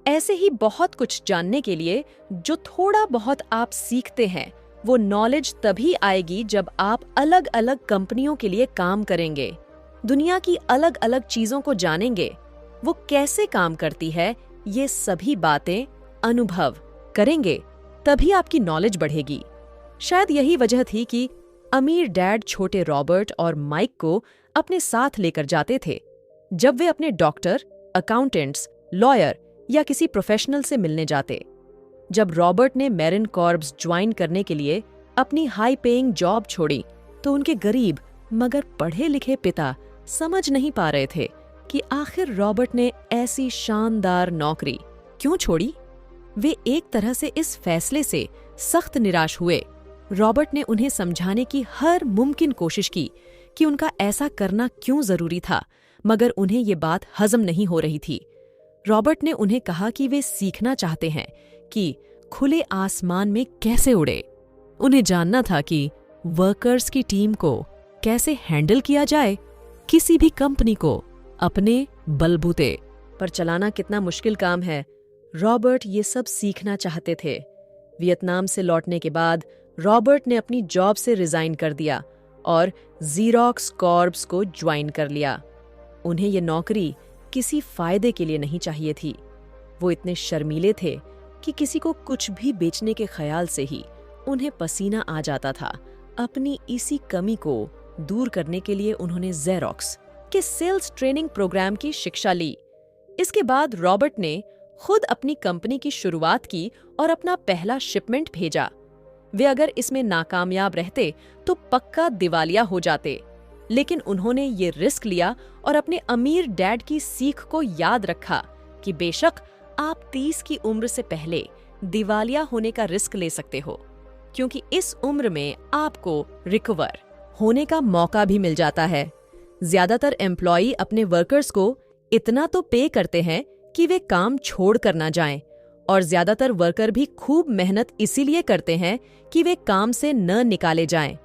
ऐसे ही बहुत कुछ जानने के लिए जो थोड़ा बहुत आप सीखते हैं, वो नॉलेज तभी आएगी जब आप अलग अलग कंपनियों के लिए काम करेंगे, दुनिया की अलग अलग चीजों को जानेंगे, वो कैसे काम करती है, ये सभी बातें अनुभव करेंगे, तभी आपकी नॉलेज बढ़ेगी। शायद यही वजह थी कि अमीर डैड छोटे रॉबर्ट और माइक को अपने साथ लेकर जाते थे जब वे अपने डॉक्टर, अकाउंटेंट्स, लॉयर या किसी प्रोफेशनल से मिलने जाते। जब रॉबर्ट ने मेरिन कॉर्प्स ज्वाइन करने के लिए अपनी हाई पेइंग जॉब छोड़ी, तो उनके गरीब मगर पढ़े लिखे पिता समझ नहीं पा रहे थे कि आखिर रॉबर्ट ने ऐसी शानदार नौकरी क्यों छोड़ी। वे एक तरह से इस फैसले से सख्त निराश हुए। रॉबर्ट ने उन्हें समझाने की हर मुमकिन कोशिश की कि उनका ऐसा करना क्यों जरूरी था, मगर उन्हें ये बात हजम नहीं हो रही थी। रॉबर्ट ने उन्हें कहा कि वे सीखना चाहते हैं कि खुले आसमान में कैसे उड़े। उन्हें जानना था कि वर्कर्स की टीम को कैसे हैंडल किया जाए, किसी भी कंपनी को अपने बलबूते पर चलाना कितना मुश्किल काम है। रॉबर्ट ये सब सीखना चाहते थे। वियतनाम से लौटने के बाद रॉबर्ट ने अपनी जॉब से रिजाइन कर दिया और ज़ीरॉक्स कॉर्प्स को ज्वाइन कर लिया। उन्हें ये नौकरी किसी फायदे के लिए नहीं चाहिए थी। वो इतने शर्मीले थे कि किसी को कुछ भी बेचने के ख्याल से ही उन्हें पसीना आ जाता था। अपनी इसी कमी को दूर करने के लिए उन्होंने ज़ेरॉक्स के सेल्स ट्रेनिंग प्रोग्राम की शिक्षा ली। इसके बाद रॉबर्ट ने खुद अपनी कंपनी की शुरुआत की और अपना पहला शिपमेंट भेजा। वे अगर इसमें नाकामयाब रहते तो पक्का दिवालिया हो जाते, लेकिन उन्होंने ये रिस्क लिया और अपने अमीर डैड की सीख को याद रखा कि बेशक आप 30 की उम्र से पहले दिवालिया होने का रिस्क ले सकते हो, क्योंकि इस उम्र में आपको रिकवर होने का मौका भी मिल जाता है। ज्यादातर एम्प्लॉई अपने वर्कर्स को इतना तो पे करते हैं कि वे काम छोड़ कर ना जाएं, और ज्यादातर वर्कर भी खूब मेहनत इसीलिए करते हैं कि वे काम से न निकाले जाएं।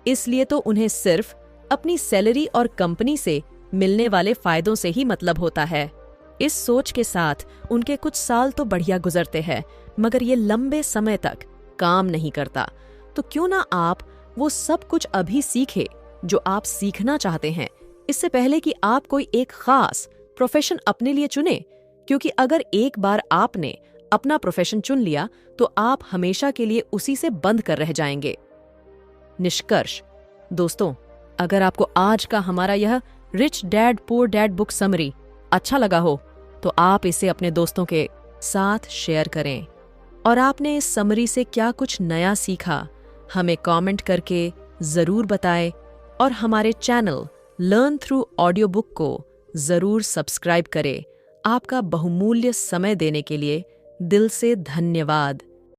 इसलिए तो उन्हें सिर्फ अपनी सैलरी और कंपनी से मिलने वाले फायदों से ही मतलब होता है। इस सोच के साथ उनके कुछ साल तो बढ़िया गुजरते हैं, मगर ये लंबे समय तक काम नहीं करता। तो क्यों ना आप वो सब कुछ अभी सीखे जो आप सीखना चाहते हैं, इससे पहले कि आप कोई एक खास प्रोफेशन अपने लिए चुने, क्योंकि अगर एक बार आपने अपना प्रोफेशन चुन लिया तो आप हमेशा के लिए उसी से बंद कर रह जाएंगे। निष्कर्ष दोस्तों, अगर आपको आज का हमारा यह rich dad poor dad book summary अच्छा लगा हो तो आप इसे अपने दोस्तों के साथ शेयर करें। और आपने इस समरी से क्या कुछ नया सीखा, हमें कमेंट करके जरूर बताएं, और हमारे channel learn through audio book को जरूर सब्सक्राइब करें। आपका बहुमूल्य समय देने के लिए दिल से धन्यवाद।